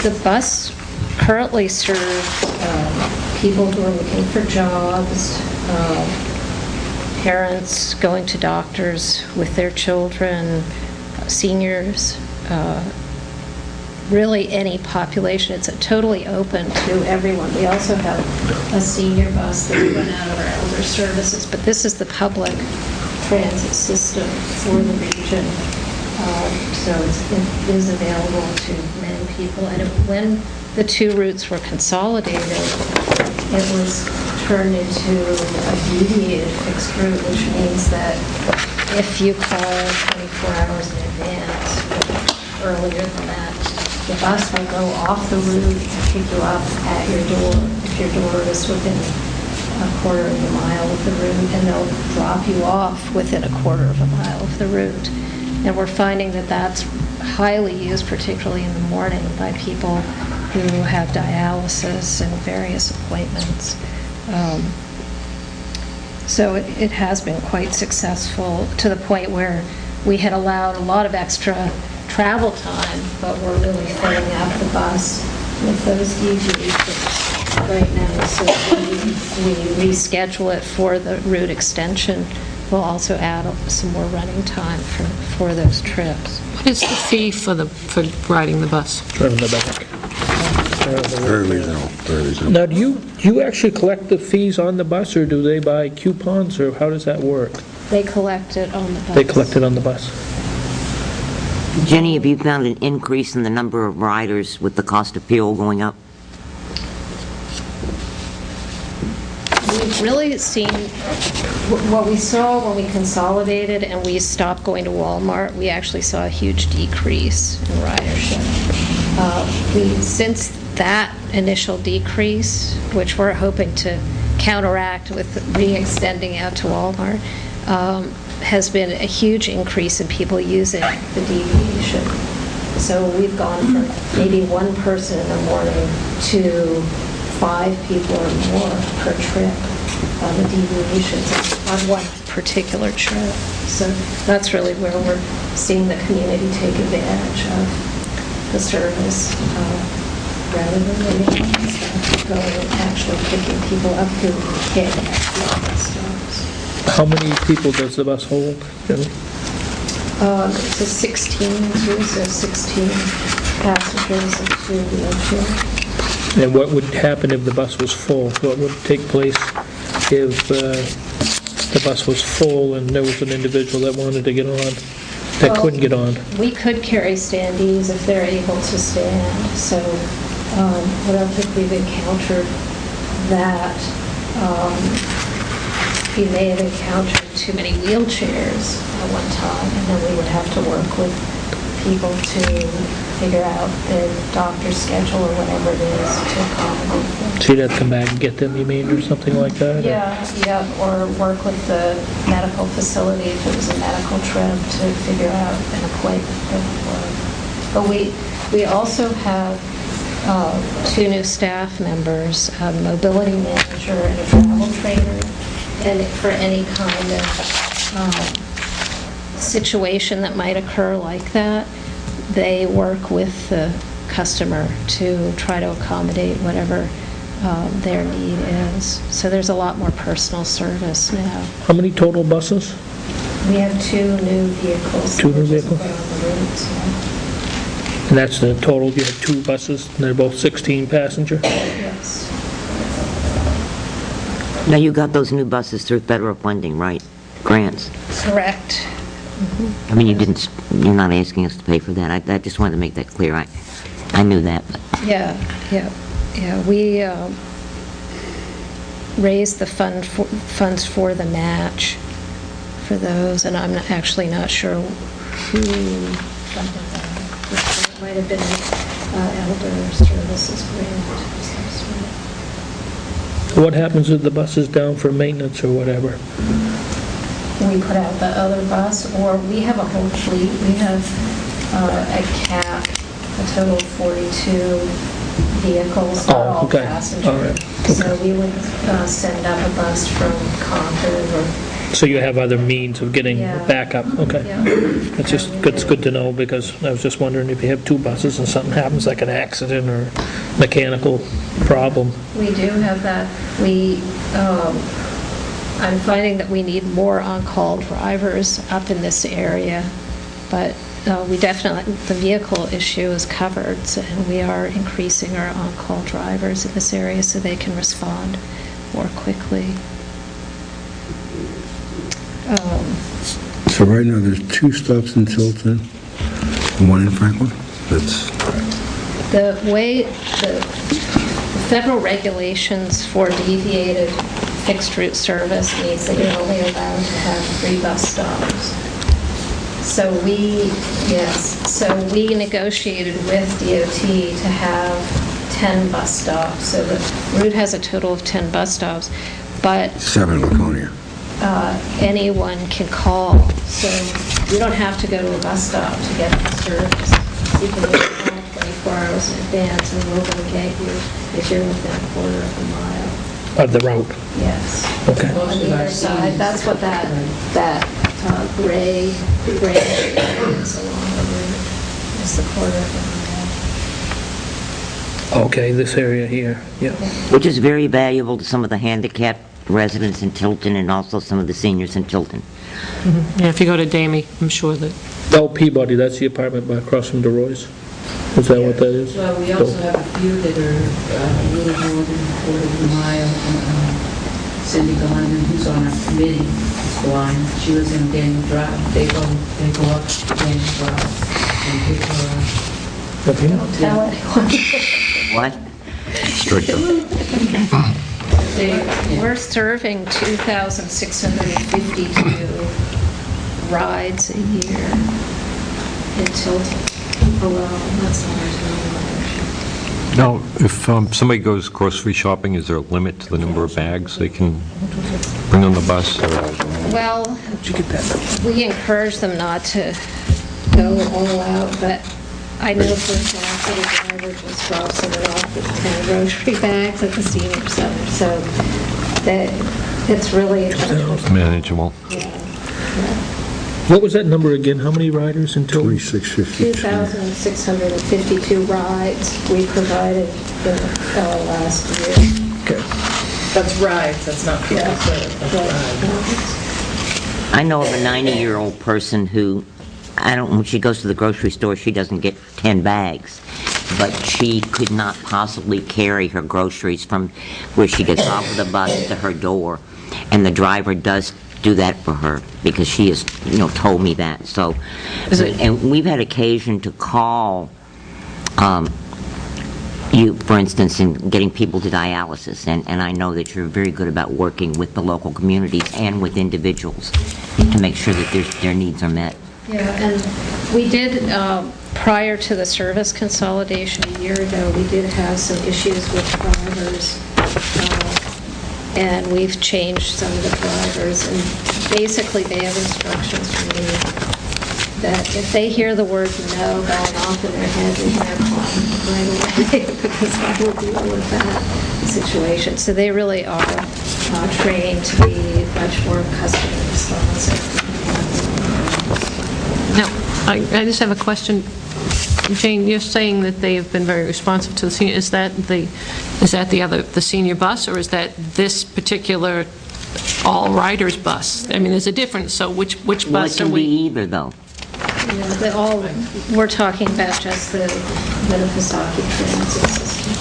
The bus currently serves people who are looking for jobs, parents going to doctors with their children, seniors, really any population. It's totally open to everyone. We also have a senior bus that we run out of our elder services, but this is the public transit system for the region. So it is available to many people. And when the two routes were consolidated, it was turned into a deviated fixed route, which means that if you call 24 hours in advance, earlier than that, the bus will go off the route and pick you up at your door, if your door is within a quarter of a mile of the route, and they'll drop you off within a quarter of a mile of the route. And we're finding that that's highly used, particularly in the morning, by people who have dialysis and various appointments. So it has been quite successful, to the point where we had allowed a lot of extra travel time, but we're really filling up the bus with those deviations right now. So when we reschedule it for the route extension, we'll also add some more running time for those trips. What is the fee for riding the bus? Driving the back. Very reasonable, very reasonable. Now, do you actually collect the fees on the bus, or do they buy coupons, or how does that work? They collect it on the bus. They collect it on the bus. Jenny, have you found an increase in the number of riders with the cost of fuel going up? We've really seen, what we saw when we consolidated and we stopped going to Walmart, we actually saw a huge decrease in ridership. Since that initial decrease, which we're hoping to counteract with re-extending out to Walmart, has been a huge increase in people using the deviation. So we've gone from maybe one person in the morning to 5 people or more per trip on the deviations on one particular trip. So that's really where we're seeing the community take advantage of the service, rather than waiting on stuff, going and actually picking people up who can't get the stops. How many people does the bus hold, Jenny? It's a 16, so 16 passengers and 2 wheelchairs. And what would happen if the bus was full? What would take place if the bus was full and there was an individual that wanted to get on, that couldn't get on? We could carry standees if they're able to stand, so I don't think we've encountered that. We may have encountered too many wheelchairs at one time, and then we would have to work with people to figure out the doctor's schedule or whatever it is to accommodate them. So you'd have to come back and get them, you mean, or something like that? or- Yeah, or work with the medical facility if it was a medical trip to figure out an appointment that would work. But we also have 2 new staff members, a mobility manager and a travel trainer, and for any kind of situation that might occur like that, they work with the customer to try to accommodate whatever their need is. So there's a lot more personal service now. How many total buses? We have 2 new vehicles. 2 new that we just vehicles? put on the routes, yeah. And that's the total, you have 2 buses, and they're both 16 passenger? Yes. Now, you got those new buses through federal funding, right? Grants. Correct. I mean, you're not asking us to pay for that. I just wanted to make that clear. I knew that, but... Yeah. We raised the funds for the match for those, and I'm actually not sure who funded that. It might have been Elder Services grant. What happens if the bus is down for maintenance or whatever? We put out the other bus, or we have a whole fleet. We have a cap, a total of 42 vehicles, not all okay. passengers. All right. So we would send up a bus from Concord or... So you have other means of getting Yeah. backup? Okay. Yeah. It's good to know, because I was just wondering if you have two buses and something happens, like an accident or mechanical problem. We do have that. I'm finding that we need more on-call drivers up in this area, but we definitely, the vehicle issue is covered, and we are increasing our on-call drivers in this area so they can respond more quickly. So right now, there's 2 stops in Tilton, and 1 in Franklin? That's... The way the federal regulations for deviated fixed route service means that you're only allowed to have 3 bus stops. So we negotiated with DOT to have 10 bus stops. So the route has a total of 10 bus stops, but 7 in Laconia. anyone can call. So you don't have to go to a bus stop to get the service. You can call 24 hours in advance, and we'll go get you if you're within a quarter of a mile. Of the route? Yes. Okay. On either side. That's what that gray is along the route. It's the quarter of a mile. Okay, this area here, yeah. Which is very valuable to some of the handicapped residents in Tilton and also some of the seniors in Tilton. Yeah, if you go to Damie, I'm sure that... Oh, Peabody, that's the apartment across from DeRoy's? Is that what that is? Well, we also have a few that are a little more than a quarter of a mile. Cindy Gallagher, who's on our committee, is blind. She lives in Daniel Drive. They go up Daniel Drive and pick her up. Okay. Don't tell anyone. What? Stricter. We're serving 2,652 rides a year in Tilton alone. That's not our ridership. Now, if somebody goes grocery shopping, is there a limit to the number of bags they can bring on the bus? Well, we encourage them not to go all out, but I know, for example, the driver just drops it off with 10 grocery bags at the senior center, so that it's really Manageable. Yeah. What was that number again? How many riders in Tilton? 2652. 2,652 rides we provided in last year. Okay. That's rides, that's not people served, that's rides. I know of a 90-year-old person who, when she goes to the grocery store, she doesn't get 10 bags, but she could not possibly carry her groceries from where she gets off of the bus to her door, and the driver does do that for her, because she has, told me that. So, and we've had occasion to call you, for instance, in getting people to dialysis, and I know that you're very good about working with the local communities and with individuals to make sure that their needs are met. Yeah, and we did, prior to the service consolidation a year ago, we did have some issues with drivers, and we've changed some of the drivers, and basically they have instructions from me that if they hear the word no going off in their head, we have to call them right away, because I will deal with that situation. So they really are trained to be much more customer responsive. Now, I just have a question. Jane, you're saying that they have been very responsive to the senior. Is that the senior bus, or is that this particular all-riders bus? I mean, there's a difference, so which bus Well, it can are we... be either, though. We're talking about just the Winnipesaukee transit system.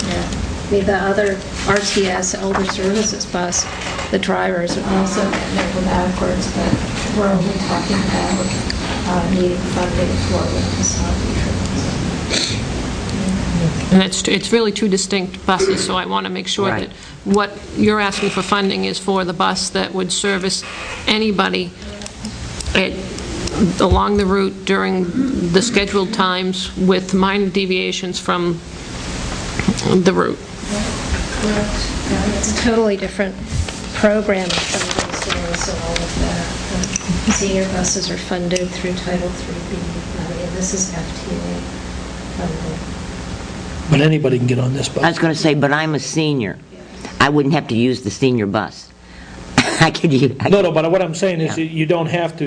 Yeah. I mean, the other RTS Elder Services bus, the drivers would also nickel backwards, but we're only talking about needing funding for Winnipesaukee Transit. And it's really two distinct buses, so I want to make sure Right. that what you're asking for funding is for the bus that would service anybody along the route during the scheduled times with minor deviations from the route. It's a totally different program in some ways, and all of that. Senior buses are funded through Title IIIB, and this is FTA funded. But anybody can get on this bus. I was going to say, but I'm a senior. I wouldn't have to use the senior bus. I could use... No, but what I'm saying is Yeah. you don't have to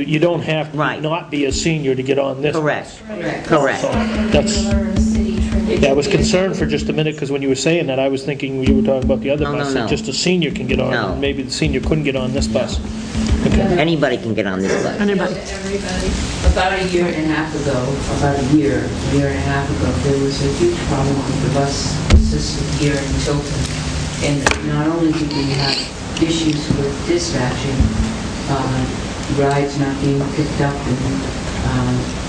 Right. not be a senior to get on this. Correct. Correct. Correct. So that's, Regular city transit. yeah, I was concerned for just a minute, because when you were saying that, I was thinking you were talking about the other No, no, bus, no. that just a senior can get on, No. and maybe the senior couldn't get on this bus. Anybody can get on this bus. Anybody? Everybody. About a year and a half ago, and a half ago, there was a huge problem with the bus system here in Tilton. And not only did we have issues with dispatching, rides not being picked up, and,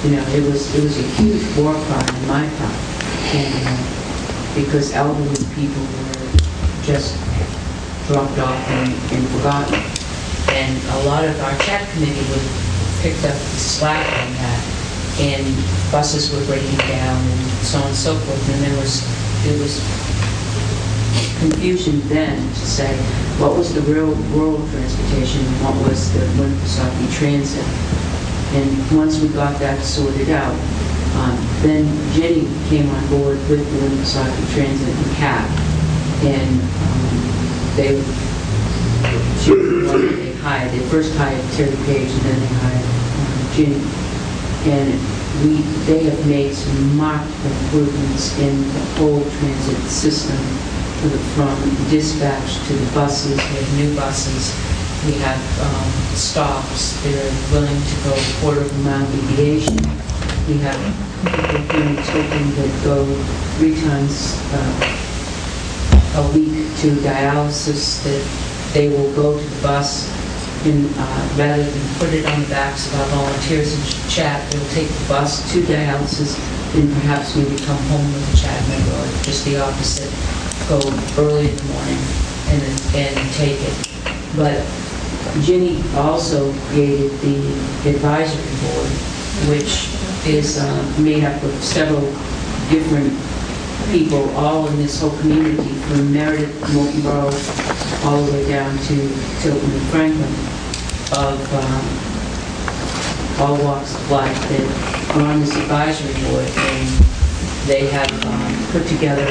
it was a huge war crime on my part. And, because elderly people were just dropped off and forgotten. And a lot of our tech committee would picked up the slack on that, and buses were breaking down and so on and so forth. And there was confusion then to say what was the real rural transportation and what was the Winnipesaukee Transit. And once we got that sorted out, then Jenny came on board with the Winnipesaukee Transit and CAP, and she was the one that they hired. They first hired Terry Page, and then they hired Ginny. And they have made some marked improvements in the whole transit system, from dispatch to the buses. We have new buses. We have stops. They're willing to go a quarter of a mile deviation. We have people here in Tilton that go 3 times a week to dialysis, that they will go to the bus, and rather than put it on the backs of our volunteers and chat, they'll take the bus to dialysis and perhaps maybe come home with a chat member, or just the opposite, go early in the morning and take it. But Ginny also created the advisory board, which is made up of several different people, all in this whole community, from Meredith, Molten Borough, all the way down to Tilton and Franklin, of all walks of life that are on this advisory board. And they have put together,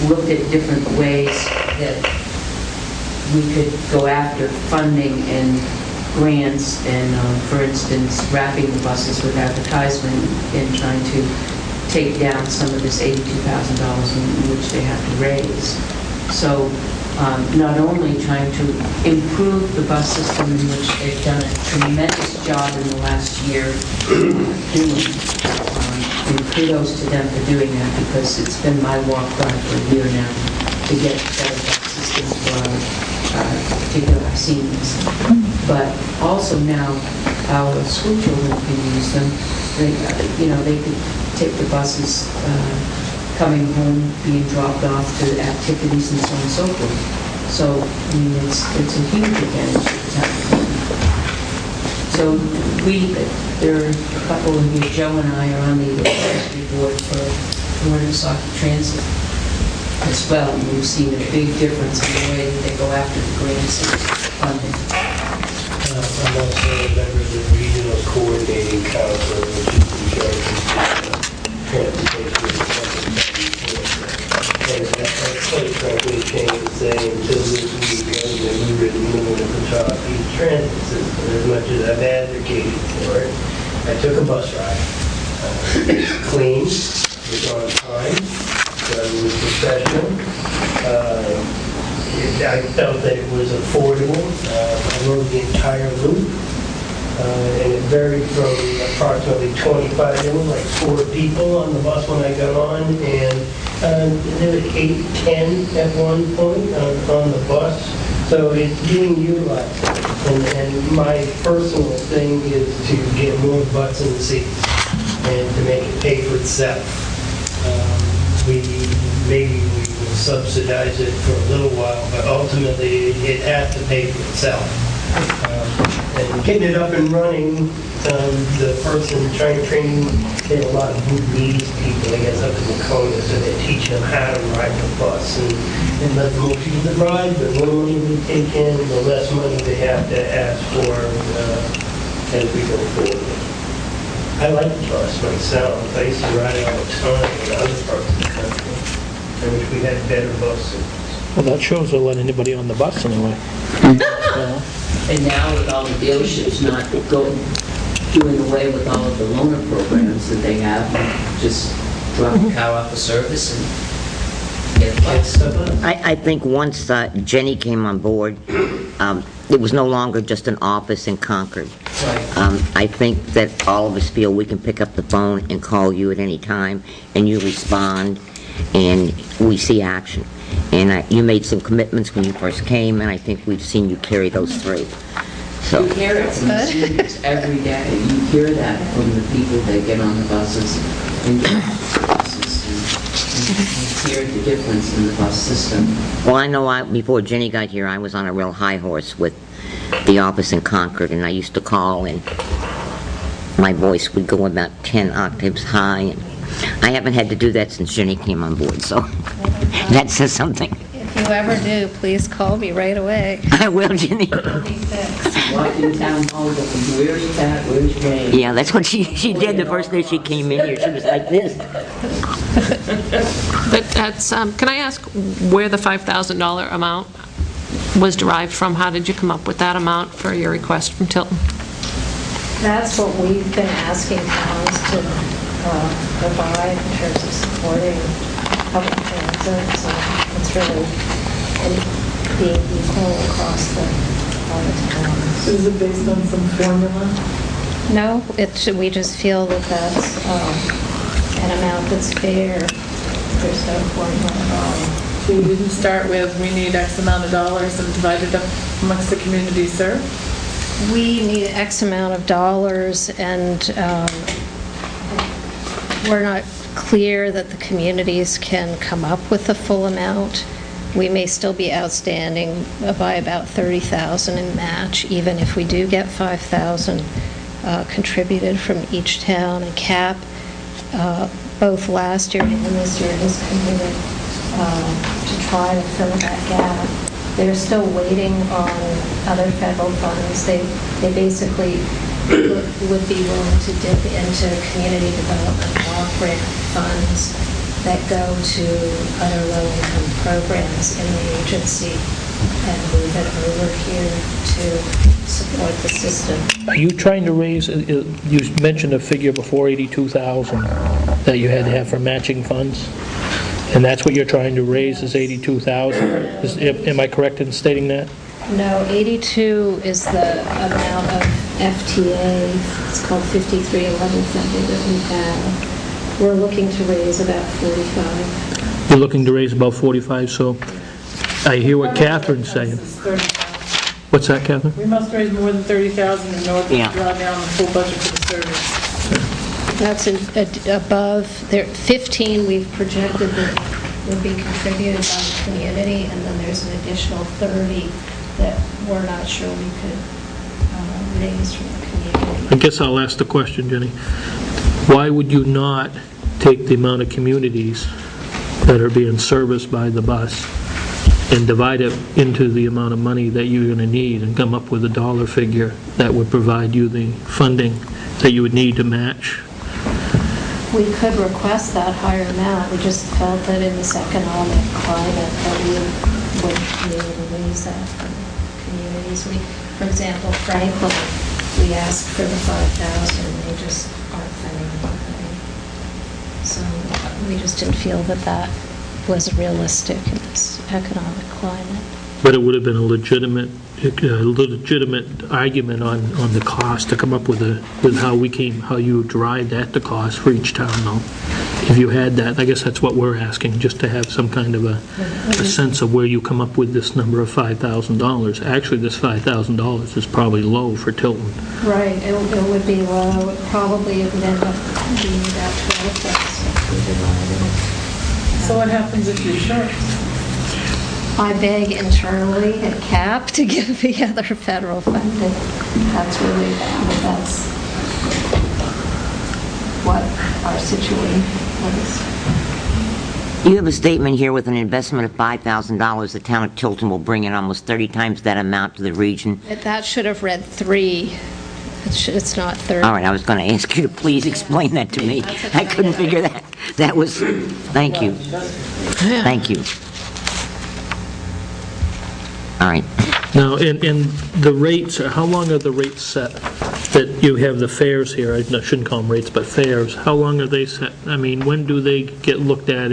looked at different ways that we could go after funding and grants, and for instance, wrapping the buses with advertisement and trying to take down some of this $82,000 in which they have to raise. So not only trying to improve the bus system, in which they've done a tremendous job in the last year doing, and kudos to them for doing that, because it's been my war cry for a year now to get better bus systems for particularly our seniors. But also now our school children can use them. They could take the buses coming home, being dropped off to activities and so on and so forth. So, I mean, it's a huge advantage to the town. So there are a couple of you, Joe and I are on the advisory board for Winnipesaukee Transit as well, and we've seen a big difference in the way that they go after the grants and funding. I'm also a member of the Regional Coordinating Council, which is in charge of transportation. And that's quite frankly a shame to say, until this weekend, that we were dealing with the Winnipesaukee transit system. As much as I've advocated for it, I took a bus ride. It was clean, it was on time, it was professional. I felt that it was affordable. I rode the entire loop, and it varied from approximately 25. There were like 4 people on the bus when I got on, and There were 8, 10 at one point on the bus, so it's being utilized. And my personal thing is to get more butts in the seats and to make it pay for itself. Maybe we will subsidize it for a little while, but ultimately it has to pay for itself. And getting it up and running, the person training, they have a lot of Bhutanese people, I guess, up in Macomb, so they teach them how to ride the bus. And let the more people that ride, the more money we take in, the less money they have to ask for as we go forward. I like the bus myself. I used to ride it all the time in other parts of the country. I wish we had better buses. Well, that shows they'll let anybody on the bus anyway. And now with all the dealerships not doing away with all of the loaner programs that they have, just drop the car off the service and get a bus. I think once Jenny came on board, it was no longer just an office in Concord. I think that all of us feel we can pick up the phone and call you at any time, and you respond, and we see action. And you made some commitments when you first came, and I think we've seen you carry those through. So. You hear it from the seniors every day. You hear that from the people that get on the buses and get off the buses. And you hear the difference in the bus system. Well, I know before Jenny got here, I was on a real high horse with the office in Concord, and I used to call, and my voice would go about 10 octaves high. And I haven't had to do that since Jenny came on board, so that says something. If you ever do, please call me right away. I will, Jenny. Walk in town hall, going, where are you at? Where's Jane? Yeah, that's what she did the first day she came in here. She was like this. But that's, can I ask where the $5,000 amount was derived from? How did you come up with that amount for your request from Tilton? That's what we've been asking towns to provide in terms of supporting public transit. So it's really being equal across all the towns. Is it based on some formula? No, we just feel that that's an amount that's fair. There's no formula at all. So you didn't start with, we need X amount of dollars and divide it up amongst the community served? We need X amount of dollars, and we're not clear that the communities can come up with the full amount. We may still be outstanding by about $30,000 in match, even if we do get $5,000 contributed from each town. And CAP, both last year and this year, has committed to try to fill that gap. They're still waiting on other federal funds. They basically would be willing to dip into community development block grant funds that go to other low-income programs in the agency and move it over here to support the system. Are you trying to raise, you mentioned a figure before, 82,000, that you had to have for matching funds? And that's what you're trying to raise is 82,000? Am I correct in stating that? No, 82 is the amount of FTA. It's called 5311 funding that we have. We're looking to raise about 45. You're looking to raise about 45, so I hear what Catherine's saying. What's that, Catherine? We must raise more than 30,000 in order to Yeah. draw down the full budget for the service. That's above, 15 we've projected that would be contributed by the community, and then there's an additional 30 that we're not sure we could raise from the community. I guess I'll ask the question, Jenny. Why would you not take the amount of communities that are being serviced by the bus and divide it into the amount of money that you're going to need and come up with a dollar figure that would provide you the funding that you would need to match? We could request that higher amount. We just felt that in this economic climate that we would be able to raise that from communities. For example, Franklin, we asked for the 5,000 and they just aren't funding anything. So we just didn't feel that that was realistic in this economic climate. But it would have been a legitimate argument on the cost to come up with how you derived at the cost for each town, though. if you had that, I guess that's what we're asking, just to have some kind of a sense of where you come up with this number of $5,000. Actually, this $5,000 is probably low for Tilton. Right, it would be low. It probably would end up being about 12,000 if we divided it. So what happens if you're short? I beg internally at CAP to give the other federal funding. That's really bad. That's what our situation is. You have a statement here with an investment of $5,000. The town of Tilton will bring in almost 30 times that amount to the region. That should have read 3. It's not 30. All right, I was going to ask you to please explain that to me. I couldn't figure that. That was, thank you. Thank you. All right. Now, in the rates, how long are the rates set? That you have the fares here, I shouldn't call them rates, but fares, how long are they set? I mean, when do they get looked at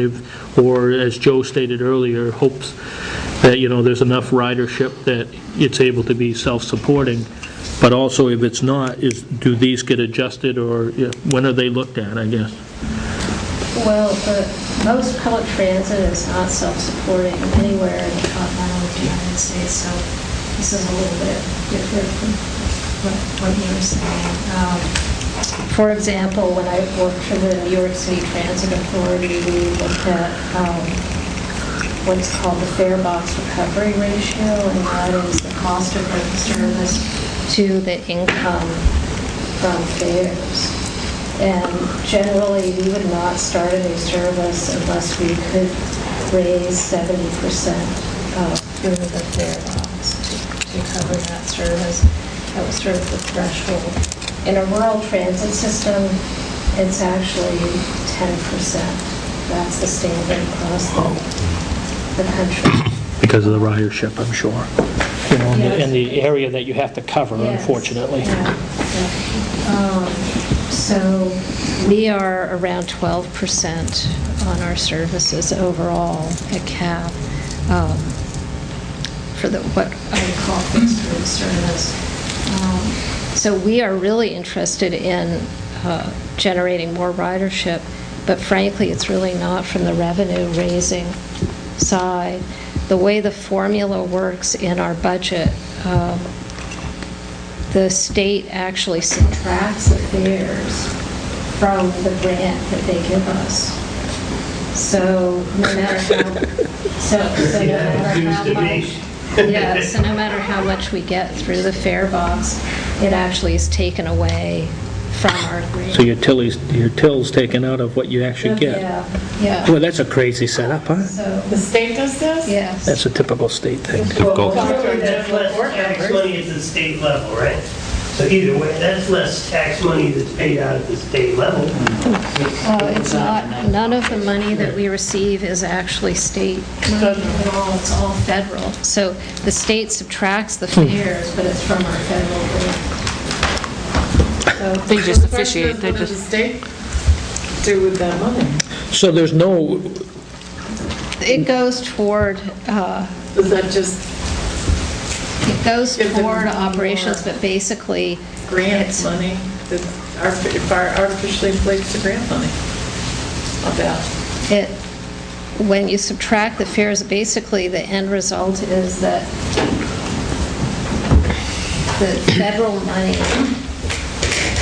or as Joe stated earlier, hopes that, there's enough ridership that it's able to be self-supporting, but also if it's not, do these get adjusted or when are they looked at, I guess? Well, most public transit is not self-supporting anywhere in the continental United States, so this is a little bit different from what you were saying. For example, when I worked for the New York City Transit Authority, we looked at what's called the fare box recovery ratio, and that is the cost of the service to the income from fares. And generally, we would not start a new service unless we could raise 70% through the fare box to cover that service. That was sort of the threshold. In a rural transit system, it's actually 10%. That's the standard across the country. Because of the ridership, I'm sure. In the area that you have to cover, Yes. Unfortunately. Yeah. So we are around 12% on our services overall at CAP for what I would call fixed route service. So we are really interested in generating more ridership, but frankly, it's really not from the revenue raising side. The way the formula works in our budget, the state actually subtracts the fares from the grant that they give us. So no matter no matter how much we get through the fare box, it actually is taken away from our grant. So your till's taken out of what you actually get. Yeah. Boy, that's a crazy setup, huh? So, The state does this? yes. That's a typical state thing. Typical. That's less tax money at the state level, right? So either way, that's less tax money that's paid out at the state level. It's not, none of the money that we receive is actually state money at all, it's all federal. So the state subtracts the fares, but it's from our federal grant. They just The question officiate, is, they what does just, the state do with that money? So there's no, It goes toward, Does that just it goes Give them toward more operations, but basically, grant It's- money that artificially inflates the grant money? About. when you subtract the fares, basically the end result is that the federal money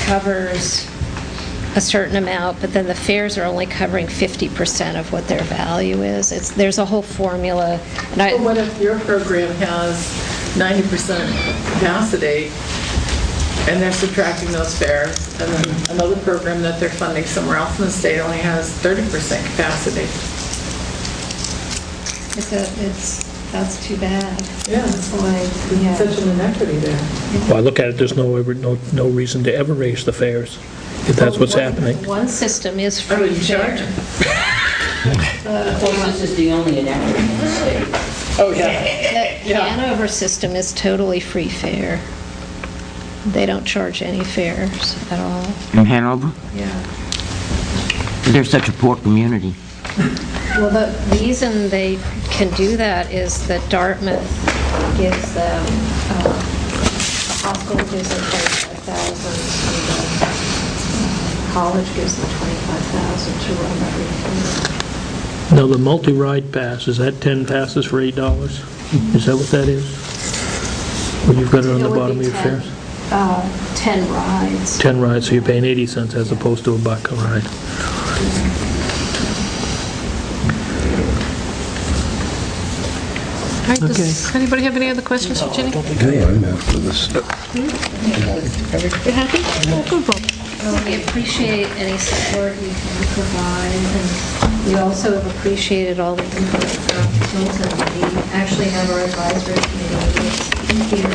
covers a certain amount, but then the fares are only covering 50% of what their value is. There's a whole formula. And But what if your program has 90% capacity, and they're subtracting those fares, and then another program that they're funding somewhere else in the state only has 30% capacity? That's too bad. Yeah. That's why we have. Such an inequity there. well, I look at it, there's no reason to ever raise the fares, if that's what's happening. One system is I free wouldn't charge fare. them. This is the only inequity in the state. Oh, yeah. The Hanover system is totally free fare. They don't charge any fares at all. In Hanover? Yeah. They're such a poor community. Well, the reason they can do that is that Dartmouth gives them, the hospital gives them $35,000, and the college gives them 25,000 to run every year. Now, the multi-ride pass, is that 10 passes for $8? Is that what that is? Or you've got it on the It would bottom of be your fares? 10 rides. 10 rides, so you're paying 80 cents as opposed to $1 a ride. All right, does anybody have any other questions for Ginny? Okay, I'm after this. You happy? Oh, good, Bob. We appreciate any support you can provide, and we also have appreciated all the input from Tilton. We actually have our advisory committee here.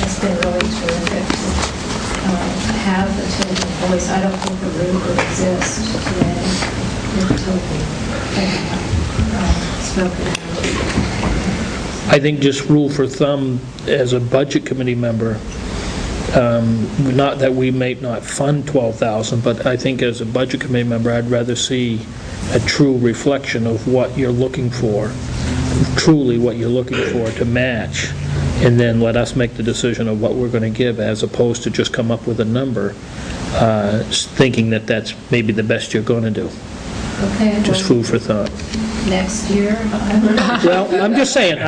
It's been really terrific to have the Tilton voice. I don't think the room would exist today if Tilton had spoken out. I think just rule for thumb, as a budget committee member, not that we may not fund 12,000, but I think as a budget committee member, I'd rather see a true reflection of what you're looking for, truly what you're looking for to match, and then let us make the decision of what we're going to give, as opposed to just come up with a number, thinking that that's maybe the best you're going to do. Okay. Just food for thought. Next year. Well, I'm just saying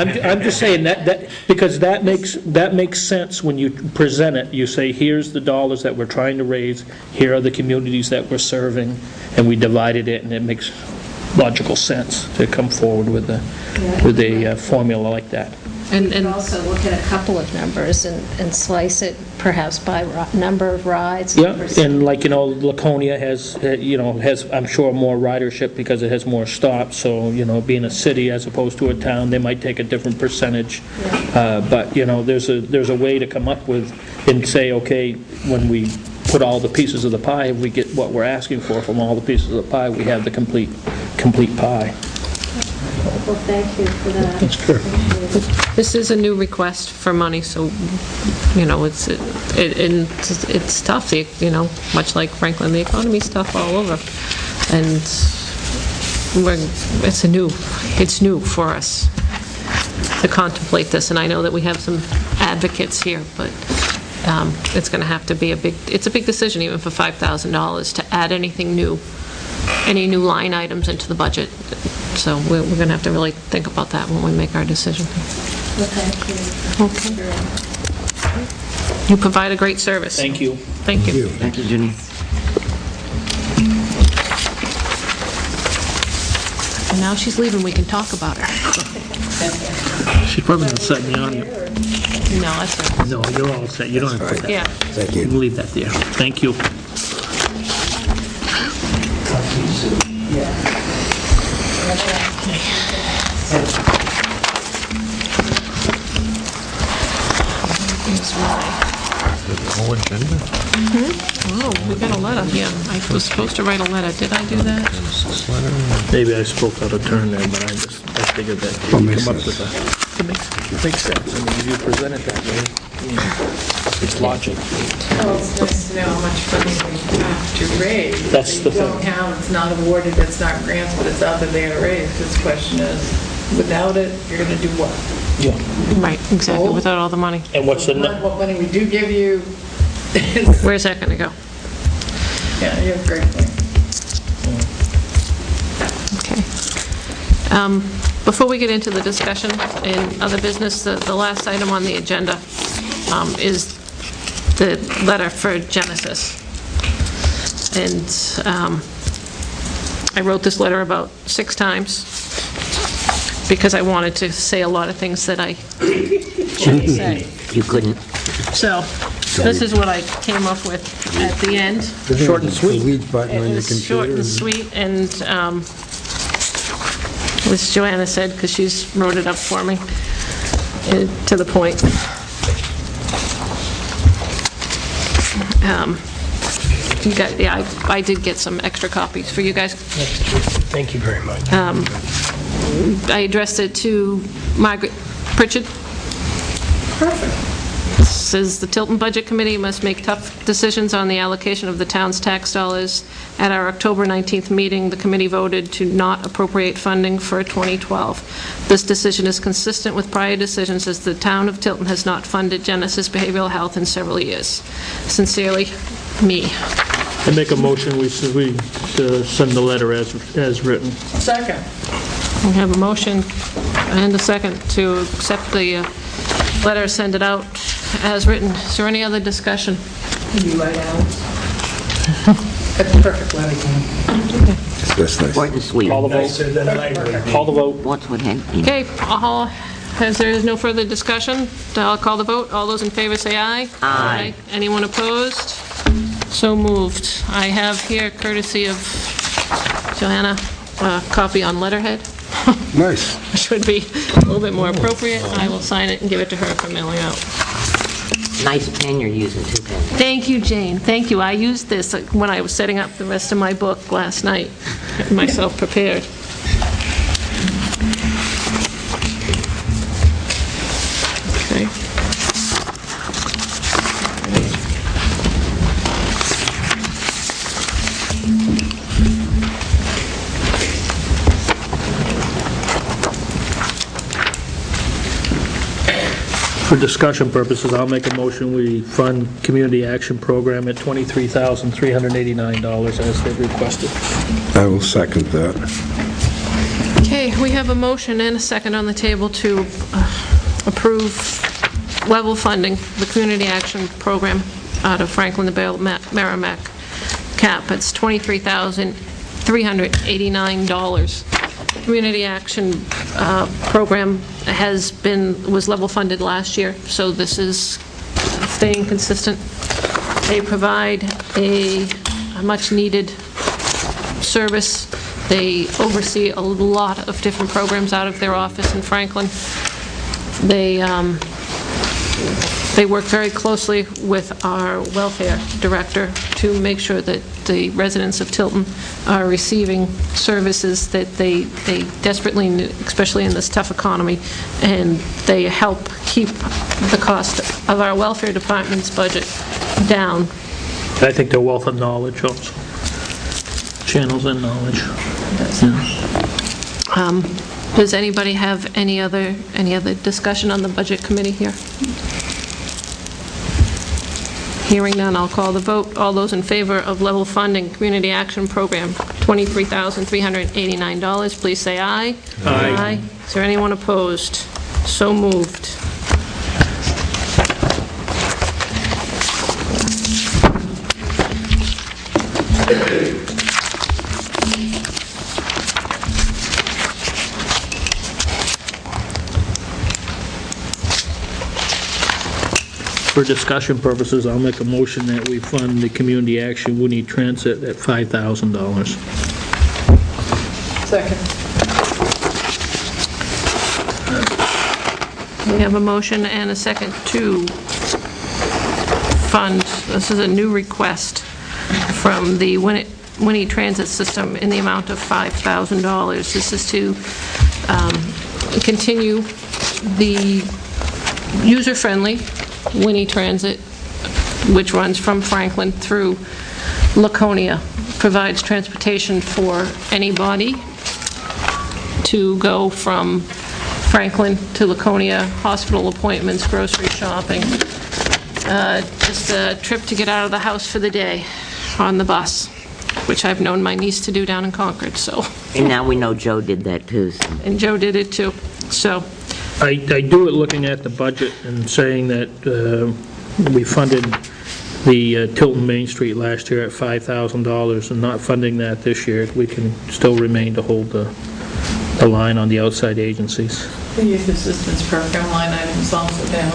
that because that makes sense when you present it. You say, here's the dollars that we're trying to raise, here are the communities that we're serving, and we divided it, and it makes logical sense to come forward with a formula like that. And also look at a couple of numbers and slice it perhaps by number of rides. Yeah, and like, Laconia has, I'm sure more ridership because it has more stops, so, being a city as opposed to a town, they might take a different percentage. But, there's a way to come up with and say, okay, when we put all the pieces of the pie, if we get what we're asking for from all the pieces of the pie, we have the complete pie. Well, thank you for that. That's true. This is a new request for money, so, it's tough, much like Franklin, the economy's tough all over. And it's new for us to contemplate this, and I know that we have some advocates here, but it's going to have to be a big decision, even for $5,000, to add anything new, any new line items into the budget. So we're going to have to really think about that when we make our decision. Well, thank you. Okay. You provide a great service. Thank you. Thank you. Thank you, Ginny. And now she's leaving, we can talk about her. She's probably going to set me on you. No, that's all. No, you're all set. You don't have to put that. Yeah. Thank You you. can leave that there. Thank you. Whole agenda? Oh, we got a letter, yeah. I was supposed to write a letter. Did I do that? Maybe I spoke out of turn there, but I figured that Well, you makes come up sense. with it makes sense. I mean, if you present it that way, it's logic. Well, it's nice to know how much funding we have to raise. That's the We don't thing. have, it's not awarded, it's not grants, but it's out there they're going to raise. This question is, without it, you're going to do what? Yeah. Right, exactly, without all the money. And what's the, What money we do give you, Where's that going to go? yeah, you have a great point. Okay. Before we get into the discussion in other business, the last item on the agenda is the letter for Genesis. And I wrote this letter about 6 times because I wanted to say a lot of things that I shouldn't say. You couldn't. So this is what I came up with at the end. Short and sweet. Delete button on It your was computer. short and sweet, and as Joanna said, because she's wrote it up for me, to the point. You got, yeah, I did get some extra copies for you guys. Thank you very much. I addressed it to Margaret Pritchard. Perfect. says, "The Tilton Budget Committee must make tough decisions on the allocation of the town's tax dollars. At our October 19th meeting, the committee voted to not appropriate funding for 2012. This decision is consistent with prior decisions, as the town of Tilton has not funded Genesis Behavioral Health in several years. Sincerely, me." I make a motion, we send the letter as written. Second. We have a motion and a second to accept the letter, send it out as written. Is there any other discussion? Can you write out? It's a perfect letter, Jane. That's nice. Short and sweet. Call the Nicer than I would be. Call the vote. What's what happened? Okay, as there is no further discussion, I'll call the vote. All those in favor say aye. Aye. Anyone opposed? So moved. I have here, courtesy of Joanna, a copy on letterhead, Nice. which would be a little bit more appropriate. I will sign it and give it to her for mailing out. Nice pen you're using, too, Penny. Thank you, Jane. Thank you. I used this when I was setting up the rest of my book last night, getting myself prepared. Okay. For discussion purposes, I'll make a motion, we fund Community Action Program at $23,389 as they've requested. I will second that. Okay, we have a motion and a second on the table to approve level funding the Community Action Program out of Franklin, the Merrimack cap. It's $23,389. Community Action Program was level funded last year, so this is staying consistent. They provide a much-needed service. They oversee a lot of different programs out of their office in Franklin. They work very closely with our welfare director to make sure that the residents of Tilton are receiving services that they desperately need, especially in this tough economy, and they help keep the cost of our welfare department's budget down. I think their wealth of knowledge helps. Channels and knowledge. Does anybody have any other discussion on the budget committee here? Hearing none, I'll call the vote. All those in favor of level funding Community Action Program, $23,389, please say aye. Aye. Is there anyone opposed? So moved. For discussion purposes, I'll make a motion that we fund the Community Action Winnie Transit at $5,000. Second. We have a motion and a second to fund, this is a new request from the Winnie Transit System in the amount of $5,000. This is to continue the user-friendly Winnie Transit, which runs from Franklin through Laconia, provides transportation for anybody to go from Franklin to Laconia, hospital appointments, grocery shopping, just a trip to get out of the house for the day on the bus, which I've known my niece to do down in Concord, so. And now we know Joe did that, too. So. And Joe did it, too, so. I do it looking at the budget and saying that we funded the Tilton Main Street last year at $5,000 and not funding that this year. We can still remain to hold the line on the outside agencies. The youth assistance program line item is also down.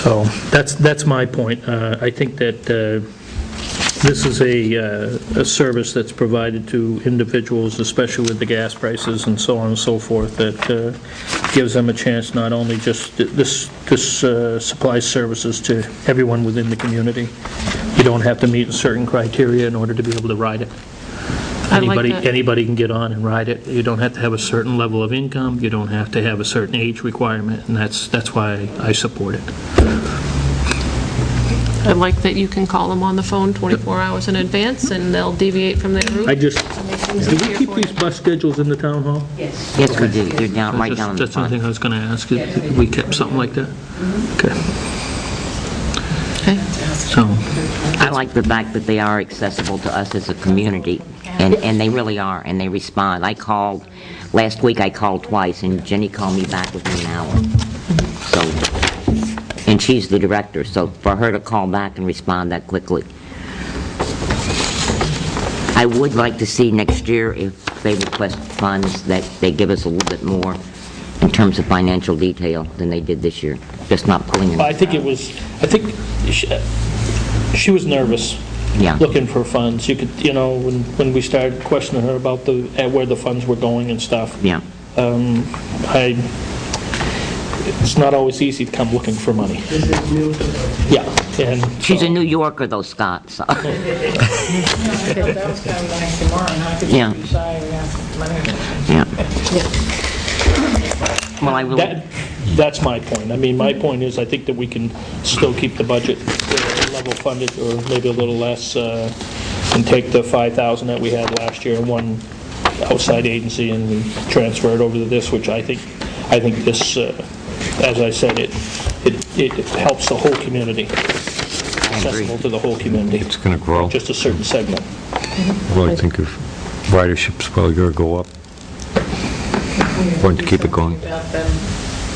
So that's my point. I think that this is a service that's provided to individuals, especially with the gas prices and so on and so forth, that gives them a chance not only just this supplies services to everyone within the community. You don't have to meet certain criteria in order to be able to ride it. I like that. Anybody can get on and ride it. You don't have to have a certain level of income, you don't have to have a certain age requirement, and that's why I support it. I like that you can call them on the phone 24 hours in advance, and they'll deviate from their route. Do things we easier keep for you. these bus schedules in the town hall? Yes. Yes, we do. They're down, right down in the That's something front. I was going to ask, if we kept something like that? Okay. Okay. So, I like the fact that they are accessible to us as a community, and they really are, and they respond. Last week I called twice, and Jenny called me back within an hour. So, and she's the director, so for her to call back and respond that quickly. I would like to see next year, if they request funds, that they give us a little bit more in terms of financial detail than they did this year, just not pulling in. I think she was nervous, Yeah. looking for funds. You could, when we started questioning her about where the funds were going and stuff. Yeah. It's not always easy to come looking for money. Yeah, and... She's so- a New Yorker, though, Scott, so. That was kind of nice tomorrow, and how could Yeah. you be shy and ask money? Yeah. Well, I really, That's my point. I mean, my point is, I think that we can still keep the budget level funded, or maybe a little less, and take the $5,000 that we had last year in one outside agency and we transfer it over to this, which I think this, as I said, it helps the whole community, accessible to the whole community. It's going to grow. Not just a certain segment. Well, I think if ridership's probably going to go up. Going to keep it going. About the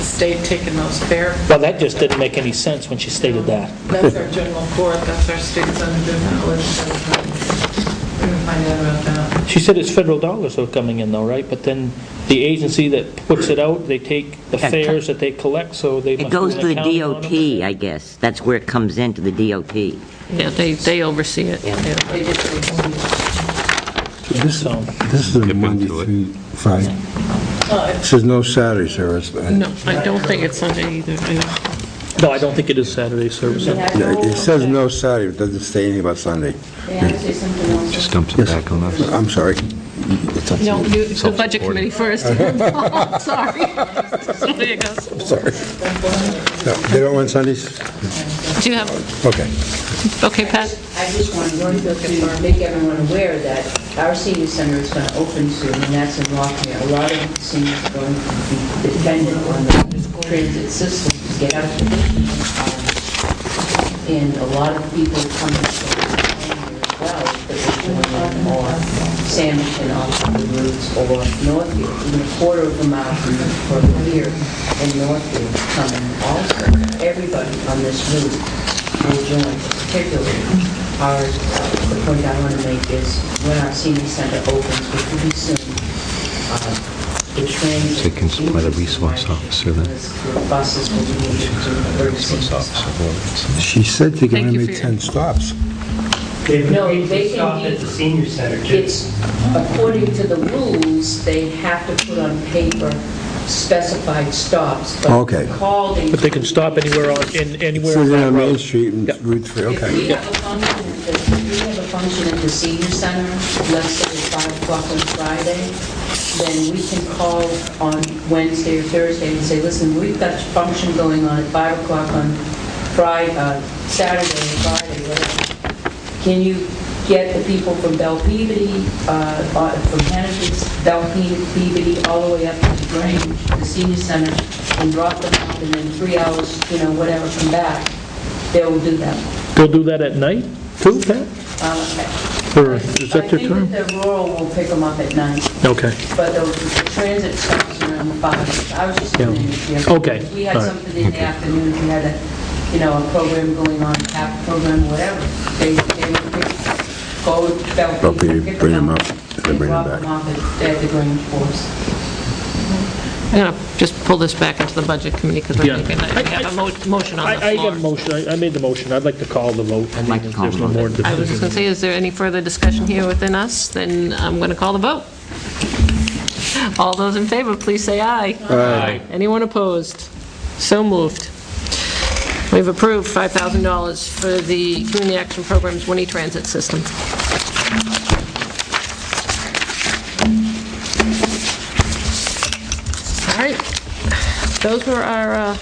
state taking those fares. Well, that just didn't make any sense when she stated that. That's our general court, that's our state senator, that was, we're gonna find out about that. She said it's federal dollars that are coming in though, right? But then the agency that puts it out, they take the fares that they collect, so they must it goes do to an the accounting on DOT, them. I guess. That's where it comes into the DOT. Yeah, they oversee it. Yeah. They just, This So- this is a Dip Monday into it. through Friday. It says no Saturday service. No, I don't think it's Sunday either. No, I don't think it is Saturday service. Yeah, it says no Saturday, it doesn't say anything about Sunday. May I say something else? Just dumps it back on us. I'm sorry. It's up to No, you. the budget committee first. Sorry. So there you go. Sorry. No, they don't want Sundays? Do you have, Okay. okay, Pat? I just wanted to make everyone aware that our senior center is going to open soon, and that's in Rockmere. A lot of the seniors are going to be dependent on the transit system to get out to and a lot of people coming from Rockmere as well, but they're doing it more Sandwich off the routes or Northfield, even a quarter of a mile from here in Northfield coming also. Everybody on this route will join, particularly the point I want to make is when our senior center opens, which will be soon, the trains... So you can supply the resource officer then. The buses will be able to do emergency She said they're going Thank to you make for 10 stops. No, they can Stop be- at the senior center, too. It's, according to the rules, they have to put on paper specified stops, but Okay. called a... But they can stop anywhere It anywhere says on that on Main road. Street and Yep. Route 3, If we okay. have a function at the senior center, let's say at 5 o'clock on Friday, then we can call on Wednesday or Thursday and say, listen, we've got a function going on at 5 o'clock on Friday, Saturday and Friday, whatever. Can you get the people from Bell Peabody, from Hannaford's, Bell Peabody, all the way up to the Grange, the senior center, and drop them off, and then 3 hours, whatever, come back? They will do that. They'll do that at night, too, Pat? Or is that their I term? think that the rural will pick them up at night, Okay. but the transit stops around 5. I was just Yeah. wondering if Okay. if we had All right. something in the afternoon, if we had a program going on, half program, whatever, they would go to Bell Bell Peabody, Peabody, pick bring them them up, up, and bring them drop back. them off at the Grange Force. I'm going to just pull this back into the budget committee because Yeah. we're thinking that we have a motion on the I got a floor. motion, I made the motion, I'd like to call the vote. I like mean, to call there's the no vote. more I was just going to discussion. say, is there any further discussion here within us? Then I'm going to call the vote. All those in favor, please say aye. Aye. Anyone opposed? So moved. We've approved $5,000 for the Community Action Program's Winnie Transit System. those were our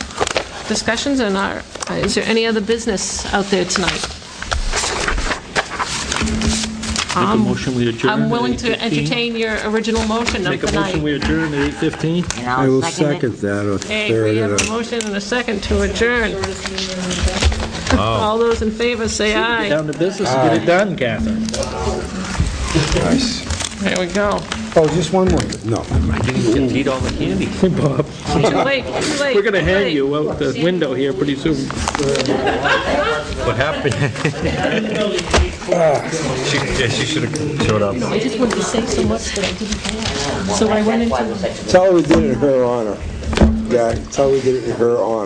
discussions, and is there any other business out there tonight? Make a motion, we adjourn I'm at willing to 8:15. entertain your original motion of Make the a motion, night. we adjourn at 8:15. And I will I'll second second it. that or Okay, third we have it. a motion and a second to adjourn. All those in favor, say aye. Down to business and get it done, Catherine. Nice. There we go. Oh, just one more? No. I didn't even get to eat all the candy, Bob. Too late, too late. We're gonna too hang late. you out the window here pretty soon. What happened? She should have showed up. I just wanted to say so much that I didn't have. So I went into... That's how we did it in her honor. Yeah, that's how we did it in her honor.